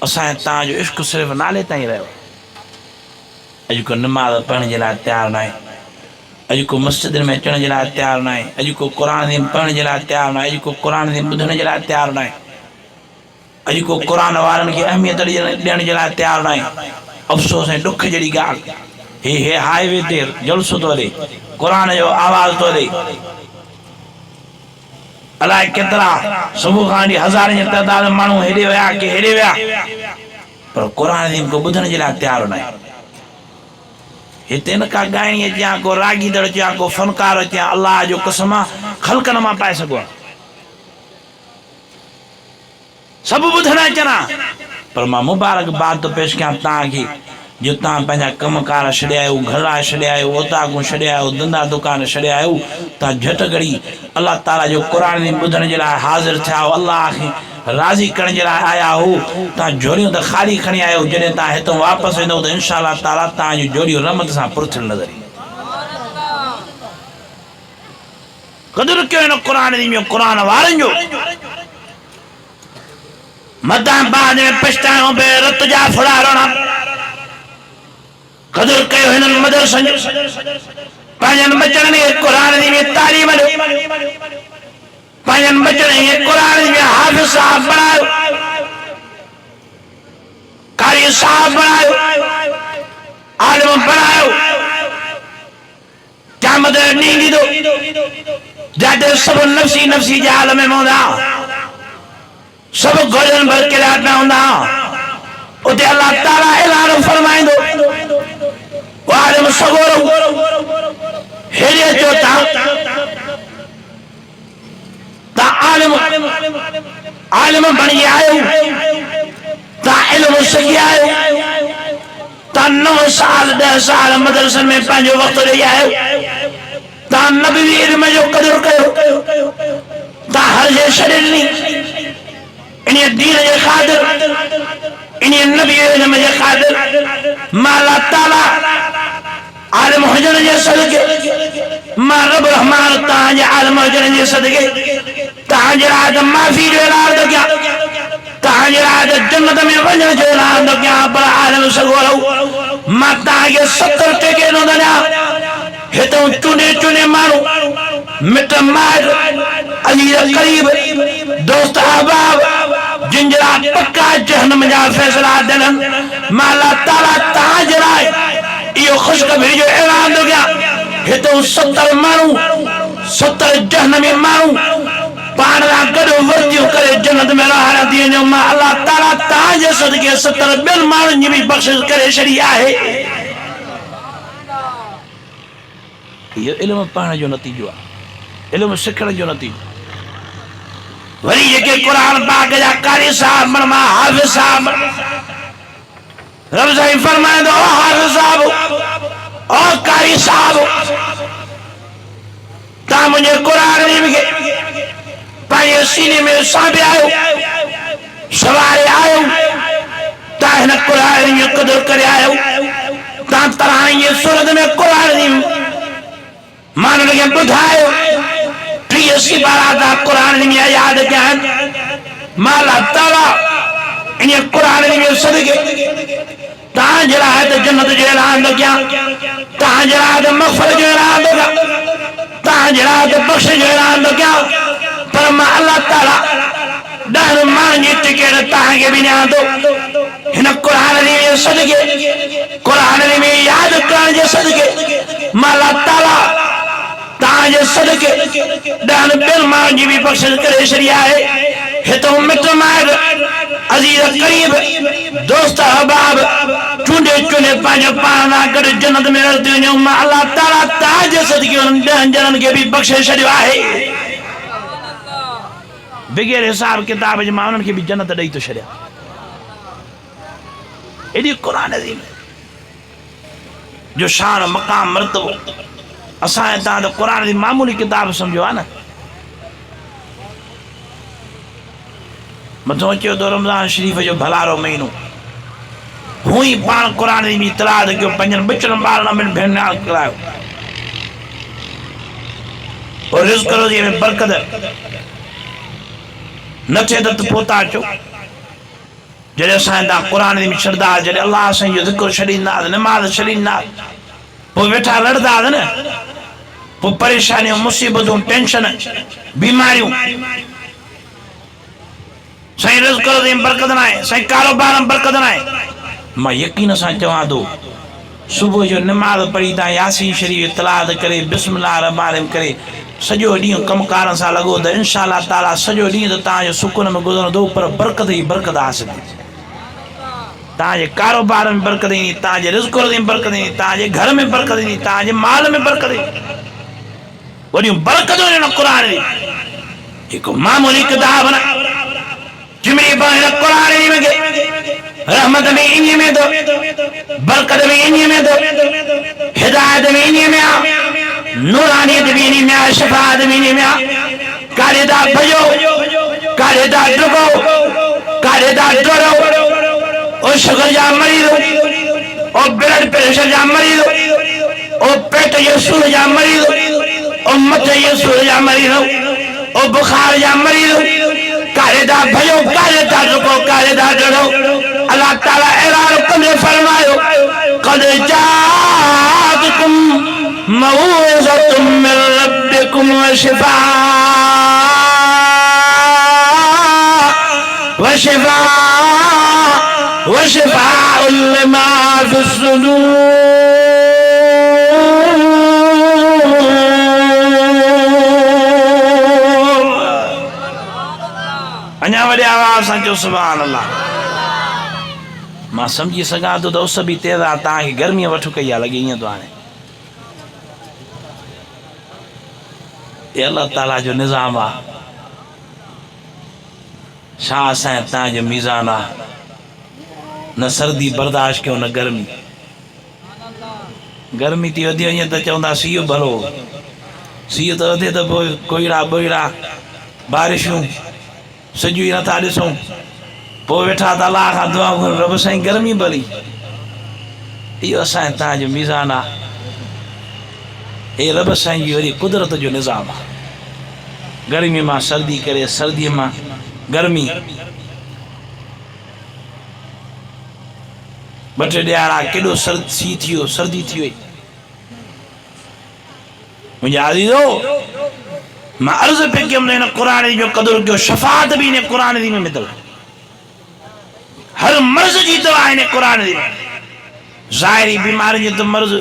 असांजे तव्हांजो इश्क सिर्फ़ु नाले ताईं रहियो अॼु को नमाज पढ़ण जे लाइ तयारु न आहे अॼु को मस्जिद में अचण जे लाइ तयारु न आहे अॼु को क़ुरान पढ़ण जे लाइ तयारु न आहे अॼु को क़ुरान ॿुधण जे लाइ तयारु न आहे अॼु को क़ुरान वारनि खे अहमियत ॾियण जे लाइ तयारु न आहे अफ़सोस ऐं ॾुख जहिड़ी ॻाल्हि हे हाईवे ते जलसो थो हले क़ुरान जो आवाज़ थो हले अलाए केतिरा सुबुह खां वठी हज़ारनि जी तइदाद में माण्हू हेॾे विया के हेॾे विया पर क़ुरान को ॿुधण जे लाइ तयारु न आहे हिते न का ॻाइणी अचां को रागीदड़ अचां को फनकार अचां अल्लाह जो कसम ख़ल्क़नि मां पाए सघो सभु ॿुधण अचनि पर मां मुबारकबाद थो पेश कयां तव्हांखे जो तव्हां पंहिंजा कमकार छॾिया आहियो घरा छॾिया आहियो ओताकूं छॾिया आहियो धंधा दुकान छॾिया आहियो तव्हां झटि घड़ी अल्लाह ताला जो क़ुरान ॿुधण जे लाइ हाज़िर थिया आहियो अल्लाह खे राज़ी करण जे लाइ आया हो तव्हां झोलियूं त ख़ाली खणी आया आहियो जॾहिं तव्हां हितां वापसि वेंदव त इंशा अल्लाह ताला तव्हांजी झोलियूं रहमत सां पुरथियल नज़र क़दुरु कयो हिन क़ुरान जो क़ुरान वारनि जो मथां बाद में पछतायूं पे रत जा फुड़ारणा क़दुरु कयो हिननि मदरसनि जो पंहिंजनि बचड़नि खे क़ुरान में तालीम ॾियो पंहिंजनि बचड़नि खे क़ुरान में हाफ़िज़ साहब बणायो कारी साहब बणायो आलिम बणायो क़यामत जो ॾींहुं ईंदो जिते सभु नफ़्सी नफ़्सी जे आलम में हूंदा सभु घोड़नि भर किराट में हूंदा उते अल्लाह ताला ऐलान फरमाईंदो आलिम सगोरो हेॾे अचो तव्हां आलिम बणी आयो तव्हां इल्म सिखी आयो तव्हां 9 साल 10 साल मदरसनि में पंहिंजो वक़्तु ॾेई आयो तव्हां नबी इल्म जो क़दुरु कयो तव्हां हर शइ छॾे ॾिनी इन दीन जे ख़ातिर इन नबी इल्म जे ख़ातिर मां अल्लाह ताला आलिम हुजण जे सदके मां रब रहमान तव्हांजे आलिम हुजण जे सदके तव्हांजे लाइ त माफ़ी जो ऐलान थो कयां तव्हांजे लाइ त जन्नत में वञण जो ऐलान थो कयां पर आलिम सगोरो मां तव्हांखे 70 टेके थो ॾियां हितां चूने माण्हू मिट माइट अली करीब दोस्त अहबाब जिन जे लाइ पक्का जहन्नम जा फ़ैसिला ॾियनि मां अल्लाह ताला तव्हांजे लाइ इहो ख़ुशख़बरी जो ऐलान थो कयां हितां 70 माण्हू 70 जहन्नमी माण्हू पाण सां गॾु वर्जियूं करे जन्नत में रहण थी वञो मां अल्लाह ताला तव्हांजे ताजे सदके 70 ॿियनि माण्हुनि जी बि बख़्शिश करे छॾी आहे। इहो इल्मु पढ़ण जो नतीजो आहे, इल्मु सिखण जो नतीजो। वरी जेके क़ुरान पाक जा कारी साहब मनमा हाफ़िज़ साहब, रब साईं फरमाईंदो ओ हाफ़िज़ साहब ओ कारी साहब, तव्हां मुंहिंजे क़ुरान खे पंहिंजे सीने में सांभे आयो, सवारे आयो, तव्हां हिन क़ुरान जो क़दुरु करे आयो, तव्हां तराई जे सूरत में क़ुरान जी माण्हुनि खे ॿुधायो। 30 सिपारा था क़ुरान में यादि कया आहिनि। मां अल्लाह ताला इन क़ुरान में सदके तव्हां जे लाइ त जन्नत जो ऐलान थो कयां, तव्हां जे लाइ त मग़फ़िरत जो ऐलान थो कयां, तव्हां जे लाइ त बख़्शिश जो ऐलान थो कयां। पर मां अल्लाह ताला 10 माण्हुनि जी टिकट तव्हांखे बि ॾियां थो। हिन क़ुरान में सदके, क़ुरान में यादि करण जे सदके मां अल्लाह ताला तव्हांजे सदके 10 ॿियनि माण्हुनि जी बि बख़्शिश करे छॾी आहे। हितां मिट माइट अज़ीज़ क़रीब दोस्त अहबाब चूंडे चूंडे पंहिंजो पाण सां गॾु जन्नत में रहिजी वञूं। मां अल्लाह ताला तव्हांजे सदके उन्हनि 10 ॼणनि खे बि बख़्शे छॾियो आहे। बग़ैर हिसाब किताब जे मां उन्हनि खे बि जन्नत ॾेई थो छॾियां। एॾी क़ुरान अज़ीम जो शान मक़ाम मर्तबो असां तव्हां त क़ुरान जी मामूली किताब सम्झो आहे न। मथो अचो तो रमज़ान शरीफ़ जो भलारो महीनो, हूं ई पाण क़ुरान जी बि तलावत कयो, पंहिंजनि बचड़नि ॿारनि में भेनराल करायो और रिज़्क़ रोज़ीअ में बरकत न थिए त पोइ था अचो। जॾहिं असां तव्हां क़ुरान जी छॾंदा, जॾहिं अलाह साईं जो ज़िक्र छॾींदासीं, नमाज़ छॾींदासीं, पोइ वेठा लड़ंदासीं न, पोइ परेशानियूं, मुसीबतूं, टेंशन, बीमारियूं, साईं रिज़्क़ रोज़ी में बरकत न आहे, साईं कारोबार में बरकत न आहे। मां यकीन सां चवां थो सुबुह जो नमाज़ पढ़ी तव्हां यासीन शरीफ़ तलावत करे बिस्मिल्लाह रहमान रहीम करे सॼो ॾींहुं कमकारनि सां लॻो त इंशा अल्लाह ताला सॼो ॾींहुं त तव्हांजो सुकून में गुज़रंदो, पर बरकत ई बरकत हासिल थी। तव्हांजे कारोबार में बरकत ईंदी, तव्हांजे रिज़्क़ रोज़ी में बरकत ईंदी, तव्हांजे घर में बरकत ईंदी, तव्हांजे माल में बरकत ईंदी। वॾियूं बरकतूं हिन क़ुरान जी। हिकु मामूली किताब न, चिमड़ी पर हिन क़ुरान में रहमत में इन्हीअ में थो, बरकत में इन्हीअ में थो, हिदायत में इन्हीअ में आहे, नूरानियत भी इन्हीं में आहे, शफाअत भी इन्हीं में आहे। काॾे था भॼो, काॾे था डुको, काॾे था डरो, ओ शुगर जा मरीज़, ओ ब्लड प्रेशर जा मरीज़, ओ पेट जे सूर जा मरीज़, ओ मथे जे सूर जा मरीज़, ओ बुखार जा मरीज़, काॾे था भॼो, काॾे था डुको, काॾे था डरो। अल्लाह ताला ऐलान कंदे फरमायो क़द जाअतकुम मौइज़तुम मिन रब्बिकुम व शिफ़ाउन लिमा फ़िस्सुदूर। अञा वॾे आवाज़ सां चओ सुभान अल्लाह। मां सम्झी सघां थो त उस बि तेज़ आहे, तव्हांखे गर्मीअ वठु कई आहे, लॻे ईअं थो हाणे। ये अल्लाह ताला जो निज़ाम आहे, छा असांजे तव्हांजो मीज़ान आहे। न सर्दी बर्दाश्त कयो, न गर्मी। गर्मी थी वधी वञे त चवंदा सीउ भलो, सीउ त वधे त पोइ कोईड़ा ॿोईड़ा बारिशूं, सॼो ई नथा ॾिसूं, पोइ वेठा त अलाह खां दुआ घुर, रब साईं गर्मी भली। इहो असांजे तव्हांजो मीज़ान आहे। हे रब साईं जी वरी कुदरत जो निज़ाम आहे। गर्मी मां सर्दी करे, सर्दीअ मां गर्मी। ॿ टे ॾियारा केॾो सी थी वियो, सर्दी थी वई। मुंहिंजा अज़ीज़ो, मां अर्ज़ पे कयुमि हिन क़ुरान जो क़दुरु कयो। शफ़ाअत भी हिन क़ुरान जी में मिलंदव। हर मर्ज़ जी दवा हिन क़ुरान जी में। ज़ाहिरी बीमारियुनि जो त मर्ज़,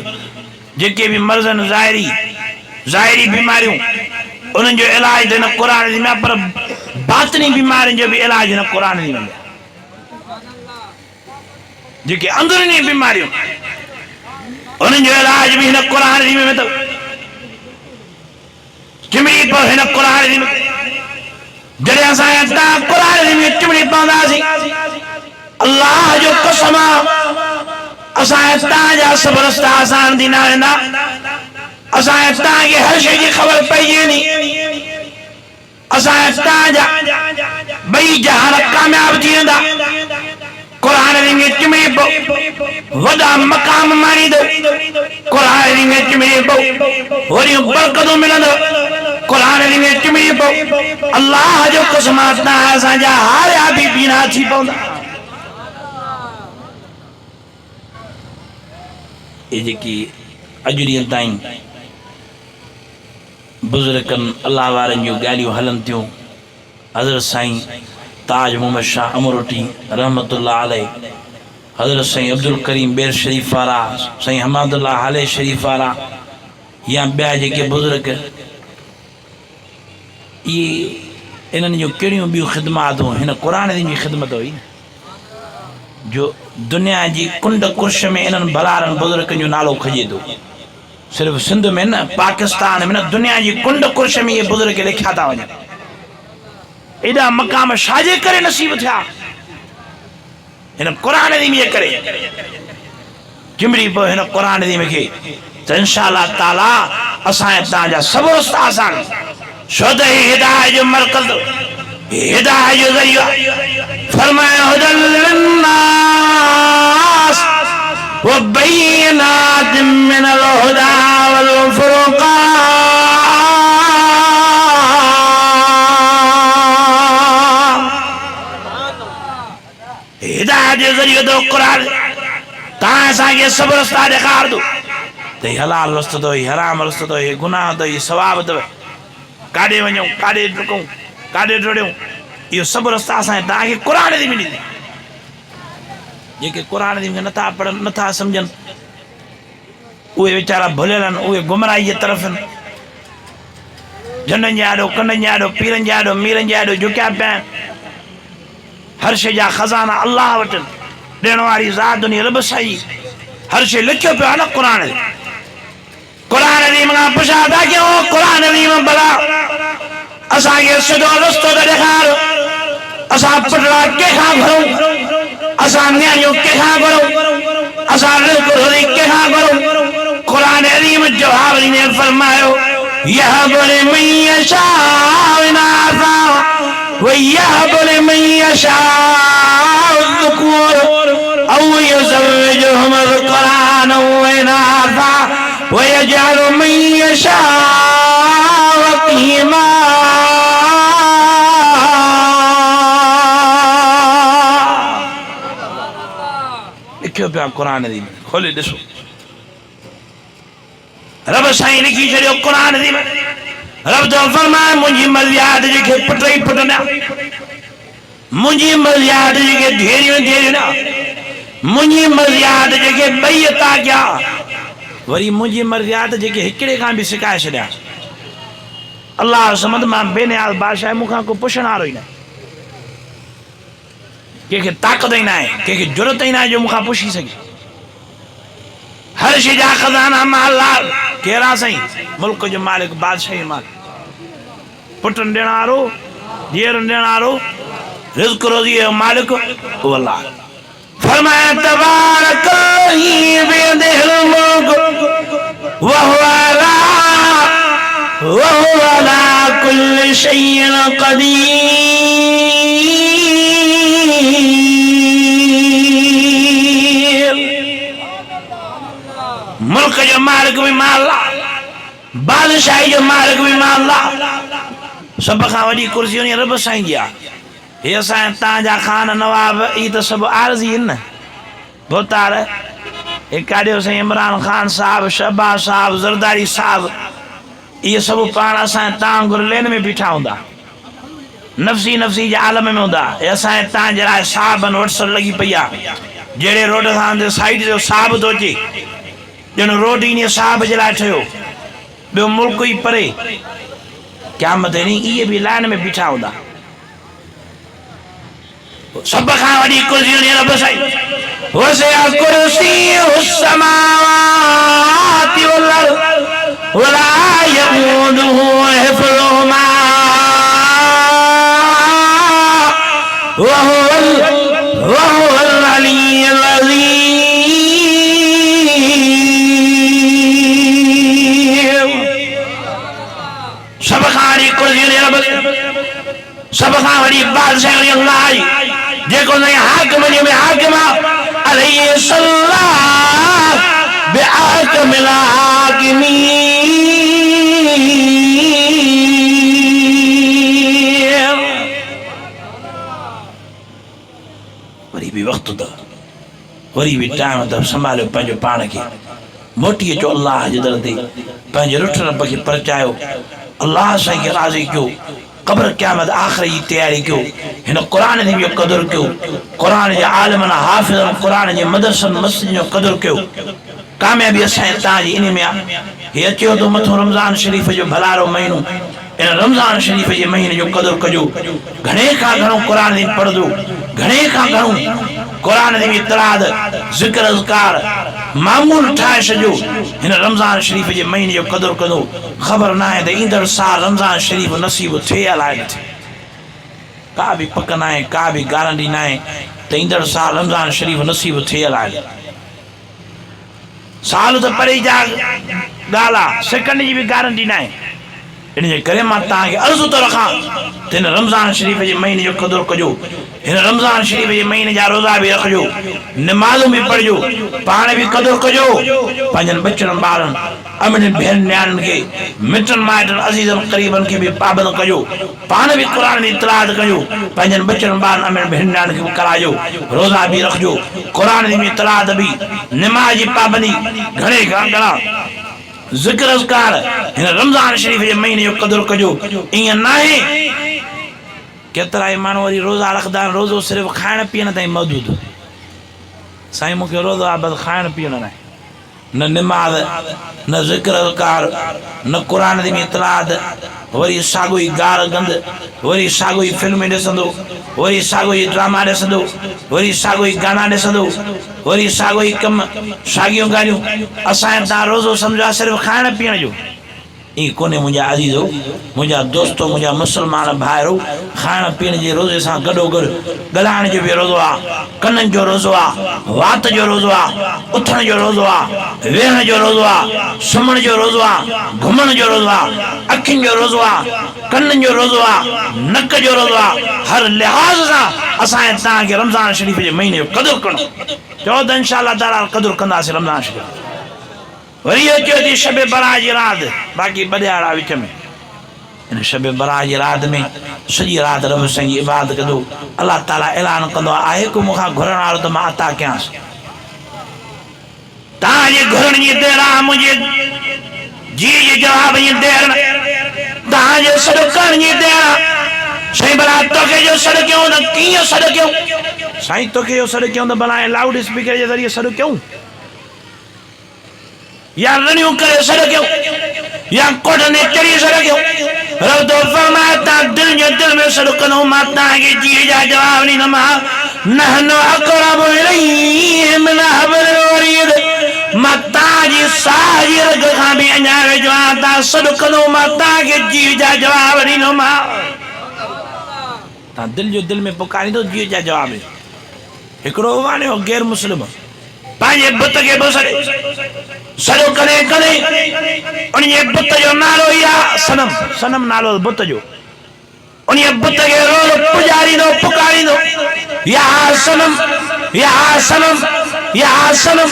जेके बि मर्ज़ आहिनि ज़ाहिरी बीमारियूं, उन्हनि जो इलाज हिन क़ुरान जी में, पर बातिनी बीमारियुनि जो बि इलाज हिन क़ुरान जी में। जेके अंदरूनी बीमारियों उन्हनि जो इलाज भी हिन क़ुरान शरीफ़ में अथव। चिमड़ी पव हिन क़ुरान शरीफ़ में। जॾहिं असां हितां क़ुरान शरीफ़ में चिमड़ी पवंदासीं अल्लाह जो कसम असां हितां जा सभु रस्ता आसान थींदा वेंदा। असां हितां खे हर शइ जी ख़बर पइजी वेंदी। असां हितां जा ॿई जहान कामयाब थी वेंदा। क़ुरान में चिमड़ी पव वॾा मक़ाम माणींदो। क़ुरान में चिमड़ी पव वॾियूं बरकतूं मिलंदव। क़ुरान में चिमड़ी पव अल्लाह जो कसम असांजा हारिया बि बीना थी पवंदा। ये जेकी अॼु ॾींहं ताईं बुज़ुर्गनि अल्लाह वारनि जूं ॻाल्हियूं हलनि थियूं। हज़रत साईं ताज मोहम्मद शाह अमरोटी रहमतुल्लाह अलैह, हज़रत साईं अब्दुल करीम बेर शरीफ वारा, साईं हमादुल्लाह हाले शरीफ वारा या ॿिया जेके बुज़ुर्ग ये इन्हनि जूं कहिड़ियूं ॿियूं ख़िदमातूं हिन क़ुरान जी ख़िदमत हुई जो दुनिया जी कुंड कुर्श में इन्हनि भलारनि बुज़ुर्गनि जो नालो खजे थो। सिर्फ़ सिंध में न, पाकिस्तान में न, दुनिया जी कुंड कुर्श में ये बुज़ुर्ग लिखिया था वञनि। एॾा मक़ाम छाजे करे नसीब थिया? हिन क़ुरान जे करे। चिमड़ी पव हिन क़ुरान खे त इंशाअल्लाह ताला असां हितां जा सभु रस्ता आसान। छो त हिदायत जो मरकज़, हिदायत जो ज़रियो फरमाया हुदल लिन्नास व बय्यिनात मिनल हुदा वल फुरक़ान। हिदायत जो ज़रियो तो क़ुरान तव्हां असांखे सभु रस्ता ॾेखार दो त हलाल रस्तो अथव, हराम रस्तो अथव, गुनाह अथव, सवाब अथव, काॾे वञूं, काॾे डुकूं, काॾे डोड़ियूं। इहो सभु रस्ता असां तव्हांखे क़ुरान जी मिली। जेके क़ुरान जी नथा पढ़नि, नथा सम्झनि, उहे वीचारा भुलियल आहिनि, उहे गुमराही जे तरफ़ आहिनि। झंडनि जा ॾाढो, कननि जा ॾाढो, पीरनि जा ॾाढो, मीरनि जा ॾाढो झुकिया पिया आहिनि। हर शइ जा ख़ज़ाना अल्लाह वटि आहिनि। ॾियण वारी ज़ात दुनिया रब साईं हर शइ लिखियो पियो आहे न क़ुरान में। क़ुरान शरीफ़ खां पुछा था कयूं, क़ुरान शरीफ़ भला असांखे सिधो रस्तो त ॾेखार। असां पटड़ा कंहिंखां घुरूं, असां नियाणियूं कंहिंखां घुरूं, असां रिज़्क़ रोज़ी कंहिंखां घुरूं? क़ुरान शरीफ़ जवाब ॾींदे फरमायो यहबु लिमन यशाउ इनासा व यहबु लिमन यशाउ ज़ुकूर औ युज़व्विजुहुम ज़ुकरान व इनासा व यजअलु मन यशाउ अक़ीमा। लिखियो पिया क़ुरान जी में, खोले ॾिसो। रब साईं लिखी छॾियो क़ुरान जी में। रब तो फरमाए मुंहिंजी मर्ज़ियात जेके पुट ई पुट न, मुंहिंजी मर्ज़ियात जेके धेरियूं धेरियूं न, मुंहिंजी मर्ज़ियात जेके ॿई अता कया, वरी मुंहिंजी मर्ज़ियात जेके हिकिड़े खां बि सिकाए छॾिया। अल्लाह समद मां बेनियाज़ बादशाह, मूंखां को पुछण वारो ई न, कंहिंखे ताक़त ई न आहे, कंहिंखे ज़रूरत ई न आहे जो मूंखां पुछी सघे। हर शइ जा ख़ज़ाना मां अल्लाह। कहिड़ा साईं? मुल्क जो मालिक, बादशाही मालिक, पुटनि ॾियण वारो, धीअरुनि ॾियण वारो, रिज़्क़ रोज़ी जो मालिक उहो अल्लाह। फरमाया तबारकल्लज़ी बियदिहिल मुल्क व हुवा अला कुल्लि शैइन क़दीर। मुल्क जो मालिक भी मां अल्लाह, बादशाही जो मालिक भी मां अल्लाह। सब खां वॾी कुर्सी उन रब साईं जी आहे। हे असां तव्हांजा खान नवाब, ई त सभु आरज़ी आहिनि न। बोतार हे काॾियो साईं इमरान खान साहब, शहबाज साहब, ज़रदारी साहब, इहे सभु पाण असां तव्हां घुर लेन में बीठा हूंदा, नफ़्सी नफ़्सी जे आलम में हूंदा। हे असां तव्हांजे लाइ साहबनि वटसर लॻी पई आहे। जहिड़े रोड सां साइड जो साहब थो अचे, ॼण रोड इन साहब जे लाइ ठहियो, ॿियो मुल्क ई परे। क़यामत ॾींहुं इहे बि लाइन में बीठा हूंदा। सभ खां वॾी कुर्सी रब साईं। وسع كرسيه السماوات والأرض ولا يؤوده حفظهما وهو العلي العظيم. سبحانه كرسي رب سبحانه ولي بادشاہ ولي اللہ جيڪو نه حاڪم ۾ حاڪم عليه الصلاه بحاكم الحاكمين. वरी बि वक़्तु अथव वरी बि टाइम अथव संभालियो पंहिंजो पाण खे मोटी अचो अलाह जे दर ते पंहिंजे रुठ रब खे परचायो अलाह साईं खे राज़ी कयो क़ब्र क़यामत आख़िर जी तयारी कयो हिन क़ुरान जी बि क़दुरु कयो क़ुरान जे आलिमनि हाफ़िज़नि क़ुरान जे मदरसनि मस्जिद जो क़दुरु कयो कामयाबी असांजे तव्हांजी इन में आहे हे अचो थो मथो रमज़ान शरीफ़ जो भलारो महीनो इन रमज़ान शरीफ़ जे महीने जो क़दुरु कजो घणे खां घणो क़ुरान जी पढ़दो घणे खां घणो क़ुरान जी इतलाद ज़िक्र अज़कार मामूल ठाहे छॾियो हिन रमज़ान शरीफ़ जे महीने जो क़दुरु कंदो ख़बर न आहे त ईंदड़ साल रमज़ान शरीफ़ नसीब थिए या लाइ न थिए का बि पक न आहे का बि गारंटी न आहे त ईंदड़ साल रमज़ान शरीफ़ नसीब थिए या लाइ साल त परे जा ॻाल्हि आहे सेकंड जी बि गारंटी न आहे इन जे करे मां तव्हांखे अर्ज़ु थो रखां त हिन रमज़ान शरीफ़ जे महीने जो क़दुरु कजो हिन रमज़ान शरीफ़ जे महीने जा रोज़ा बि रखिजो नमाज़ूं बि पढ़िजो पाण बि क़दुरु कजो पंहिंजनि बचड़नि ॿारनि अमड़नि भेण नियाणियुनि खे मिटनि माइटनि अज़ीज़नि क़रीबनि खे बि पाबंद कजो पाण बि क़ुरान जी इतलाद कजो पंहिंजनि बचड़नि ॿारनि अमड़नि भेण नियाणियुनि खे बि कराइजो रोज़ा बि रखिजो क़ुरान जी इतलाद बि नमाज़ जी पाबंदी घणे खां घणा ज़िक्र अज़कार हिन रमज़ान शरीफ़ जे महीने जो क़दुरु कजो ईअं न आहे केतिरा ई माण्हू वरी रोज़ा रखंदा आहिनि रोज़ो सिर्फ़ु खाइण पीअण ताईं महदूद साईं मूंखे रोज़ो आहे बसि खाइण पीअण न आहे न निमाज़ न ज़िक्र अज़कार न क़ुरान जी इतलाद वरी साॻियो ई गार गंद वरी साॻियो ई फिल्म ॾिसंदो वरी साॻियो ई ड्रामा ॾिसंदो वरी साॻियो ई गाना ॾिसंदो वरी साॻियो ई कमु साॻियूं ॻाल्हियूं असांजे तव्हां रोज़ो सम्झो आहे सिर्फ़ु खाइण पीअण जो ईअं कोन्हे मुंहिंजा अज़ीज़ो मुंहिंजा दोस्तो मुंहिंजा मुस्लमान भाइरो खाइण पीअण जे रोज़े सां गॾोगॾु ॻाल्हाइण जो बि रोज़ो आहे कननि जो रोज़ो आहे वात जो रोज़ो आहे उथण जो रोज़ो आहे वेहण जो रोज़ो आहे सुम्हण जो रोज़ो आहे घुमण जो रोज़ो आहे अखियुनि जो रोज़ो आहे कननि जो रोज़ो आहे नक जो रोज़ो आहे हर लिहाज़ सां असांजे तव्हांखे रमज़ान शरीफ़ जे महीने जो क़दुरु करणो चओ त इंशाअल्लाह ताला क़दुरु कंदासीं रमज़ान शरीफ़ वरी अचो थी शब बरात जी राति बाक़ी ॿ विच में इन शब बरात जी राति में सॼी राति रब साईं जी इबादत कंदो अलाह ताला ऐलान कंदो आहे को मूंखां घुरण वारो त मां अता कयांसि तव्हांजे घुरण जी देरि आहे मुंहिंजे जी जे जवाब जी देरि तव्हांजे सॾु करण जी देरि आहे साईं भला तोखे जो सॾु कयूं त कीअं सॾु कयूं साईं तोखे जो सॾु कयूं त भला लाउड स्पीकर जे ज़रिए सॾु कयूं या रनियूं करे सॾु कयूं या कोठनि ते चढ़ी सॾु कयूं रब तो फरमाए तव्हां दिलि जे दिलि में सॾु कंदो मां तव्हांखे जीअ जा जवाब ॾींदोमांव नहनु अक़रबु इलैहि मिन हब्लिल वरीद मां तव्हांजी साह जी रग खां बि अञा वेझो आहियां तव्हां सॾु कंदो मां तव्हांखे जीअ जा जवाब ॾींदोमांव तव्हां दिलि जो दिलि में पुकारींदो जीअ जा जवाब हिकिड़ो वाणियो गैर मुस्लिम पंहिंजे बुत खे बि सॾो करे करे उन बुत जो नालो ई आहे सनम सनम नालो बुत जो उन बुत खे रोज़ पुॼारींदो पुकारींदो या सनम या सनम या सनम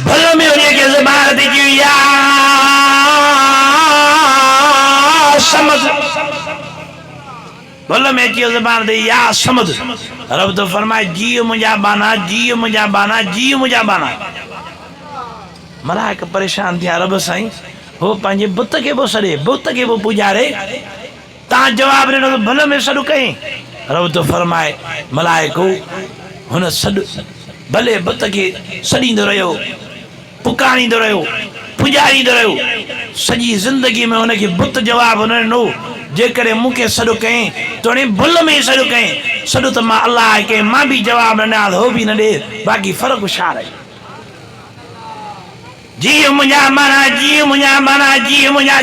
भल में उन खे ज़बान ते चई या समझ भल में अची ज़बान ते या समझ रब तो फरमाए जीअ मुंहिंजा बाना जीअ मुंहिंजा बाना जीअ मुंहिंजा बाना मलाइक परेशान थिया रब साईं हो पंहिंजे बुत खे बि सॾे बुत खे बि पुॼारे तव्हां जवाबु ॾिनो त भल में सॾु कई रब तो फरमाए मलाइको हुन सॾु भले बुत खे सॾींदो रहियो पुकारींदो रहियो पुॼारींदो रहियो सॼी ज़िंदगी में हुनखे बुत जवाबु न ॾिनो जेकॾहिं मूंखे सॾु कयईं त उन भुल में सॾु कयईं सॾो त मां अलाह खे मां बि जवाब न ॾियां हो बि न ॾे बाक़ी फ़र्क़ु छा रही जी मुंहिंजा माना जी मुंहिंजा माना जी मुंहिंजा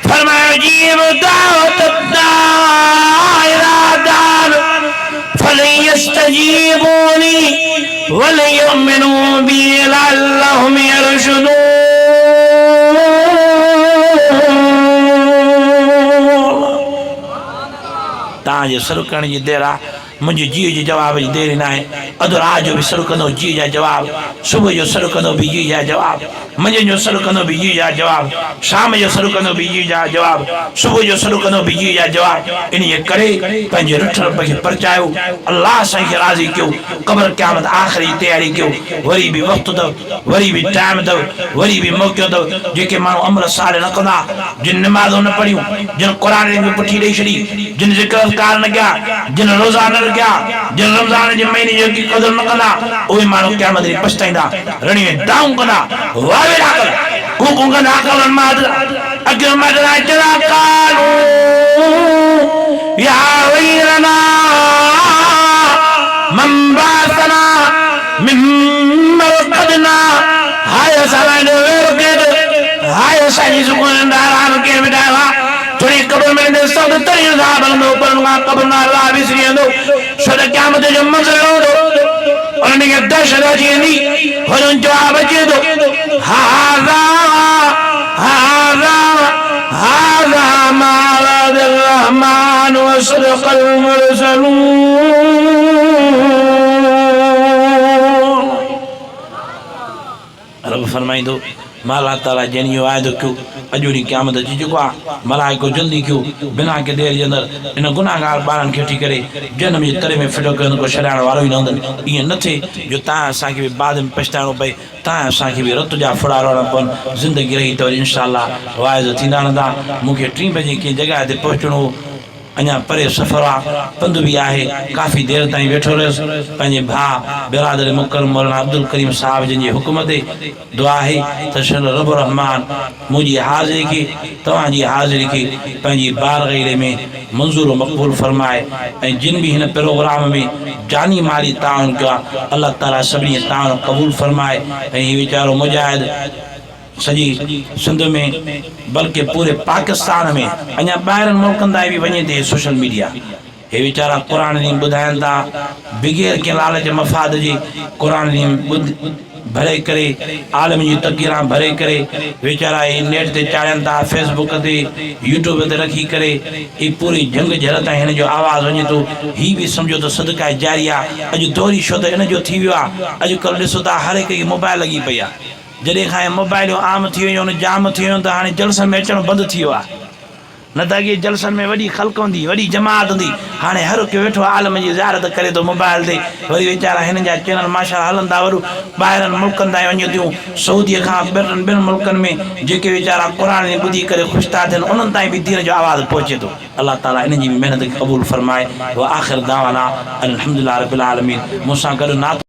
फरमायो जी दावत दार फलयस्तजीबूनी वलयुमिनू बी लअल्लहुम यरशुदून तव्हांजे सर करण जी देरि आहे मुंहिंजे जीउ जे जवाब जी देरि न आहे अधु राति जो बि सर कंदो जीउ जा जवाब सुबुह जो सर कंदो बि जीउ जा जवाब मंझंदि जो सर कंदो बि जीउ जा जवाब शाम जो सर कंदो बि जीउ जा जवाब सुबुह जो सर कंदो बि जीउ जा जवाब इन्हीअ करे पंहिंजे रुठ रब खे परचायो अलाह साईं खे राज़ी कयो क़ब्र क़यामत आख़िरी जी तयारी कयो वरी बि वक़्तु अथव वरी बि टाइम अथव वरी बि मौक़ो अथव जेके माण्हू अमल साल न कंदा जिन निमाज़ूं न पढ़ियूं जिन क़ुर में पुठी ॾेई छॾी जिन ज़िक्र अज़कार न कया जिन रोज़ा न रखिया जिन रमज़ान जे महीने जी क़दर न कंदा उहे माण्हू क़यामत ॾींहुं पछताईंदा रणी में दाऊं कंदा वावेरा कंदा कूकूं कंदा अक़लनि मां अॻियो मदरा चला कालू या वैरना मन बासना मिन मरक़दना हाय असांजो हाय असांजी सुकून दारान खे बिठाया थोड़ी कब्र में दे सब तरियो दा बंदो परवा कब्र ना अल्लाह विसरियो सद क़यामत जो मंज़र हो और ने दहशत अची हुन जवाब अचे तो हाज़ा हाज़ा हाज़ा मा वअद रहमान व सदक़ल मुरसलून रब फरमाइंदो मां अल्लाह ताला जन जो वाइदो कयो अॼु ॾींहुं क़यामत अची चुको आहे मलाइको जल्दी कयो बिना के देर जे अंदरि इन गुनाहगार ॿारनि खे वठी करे जनम जे तरे में फिटो कयो को छॾाइण वारो ई न हूंदनि ईअं न थिए जो तव्हां असांखे बि बाद में पछताइणो पए तव्हां असांखे बि रत जा फुड़ा रहणा पवनि ज़िंदगी रही त वरी इंशाअल्लाह वाइदो थींदा रहंदा मूंखे 3 बजे कंहिं जॻह ते पहुचणो हो अञा परे सफ़र आहे पंध बि आहे काफ़ी देर ताईं वेठो रहियुसि पंहिंजे भाउ बिरादर मुकरम मौलाना अब्दुल करीम साहब जिन जे हुकुम ते दुआ आहे त रब रहमान मुंहिंजी हाज़िरी खे तव्हांजी हाज़िरी खे पंहिंजी बारगैरे में मंज़ूर मक़बूल फरमाए ऐं जिन बि हिन प्रोग्राम में जानी माली ताउन कयो आहे अल्लाह ताला सभिनी ताउन क़बूल फरमाए ऐं हीउ वीचारो मुजाहिद सॼी सिंध में बल्कि पूरे पाकिस्तान में अञा ॿाहिरनि मुल्कनि ताईं बि वञे थी सोशल मीडिया हे वीचारा क़ुर ॿुधाइनि था बग़ैर कंहिं लालच मफ़ाद जे क़ुर भरे करे आलम जी तक़रीरां भरे करे वीचारा नेट ते चाढ़नि था फेसबुक ते यूट्यूब ते रखी करे ही पूरी जंग जर ताईं हिन जो आवाज़ वञे थो ही बि सम्झो त सदका जारी आहे अॼु दौरी छो त इन जो थी वियो आहे अॼुकल्ह ॾिसो था हर हिक खे मोबाइल लॻी पई आहे जॾहिं खां मोबाइल आम थी वियूं जाम थी वियूं त हाणे जलसनि में अचणु बंदि थी वियो आहे न त अॻे जलसनि में वॾी ख़ल्क़ हूंदी वॾी जमात हूंदी हाणे हर को वेठो आलम जी ज़ियारत करे थो मोबाइल ते वरी वीचारा हिन जा चैनल माशा हलनि था वरी ॿाहिरनि मुल्कनि ताईं वञे थियूं सऊदीअ खां ॿियनि मुल्कनि में जेके वीचारा क़ुर ॿुधी करे ख़ुशि था थियनि उन्हनि ताईं बि दीन जो आवाज़ु पहुचे थो अल्लाह ताला इन जी बि महिनत खे क़बूल फरमाए व आख़िर दावाना अल्हम्दुलिल्लाह रब्बिल आलमीन मूंसां गॾु नात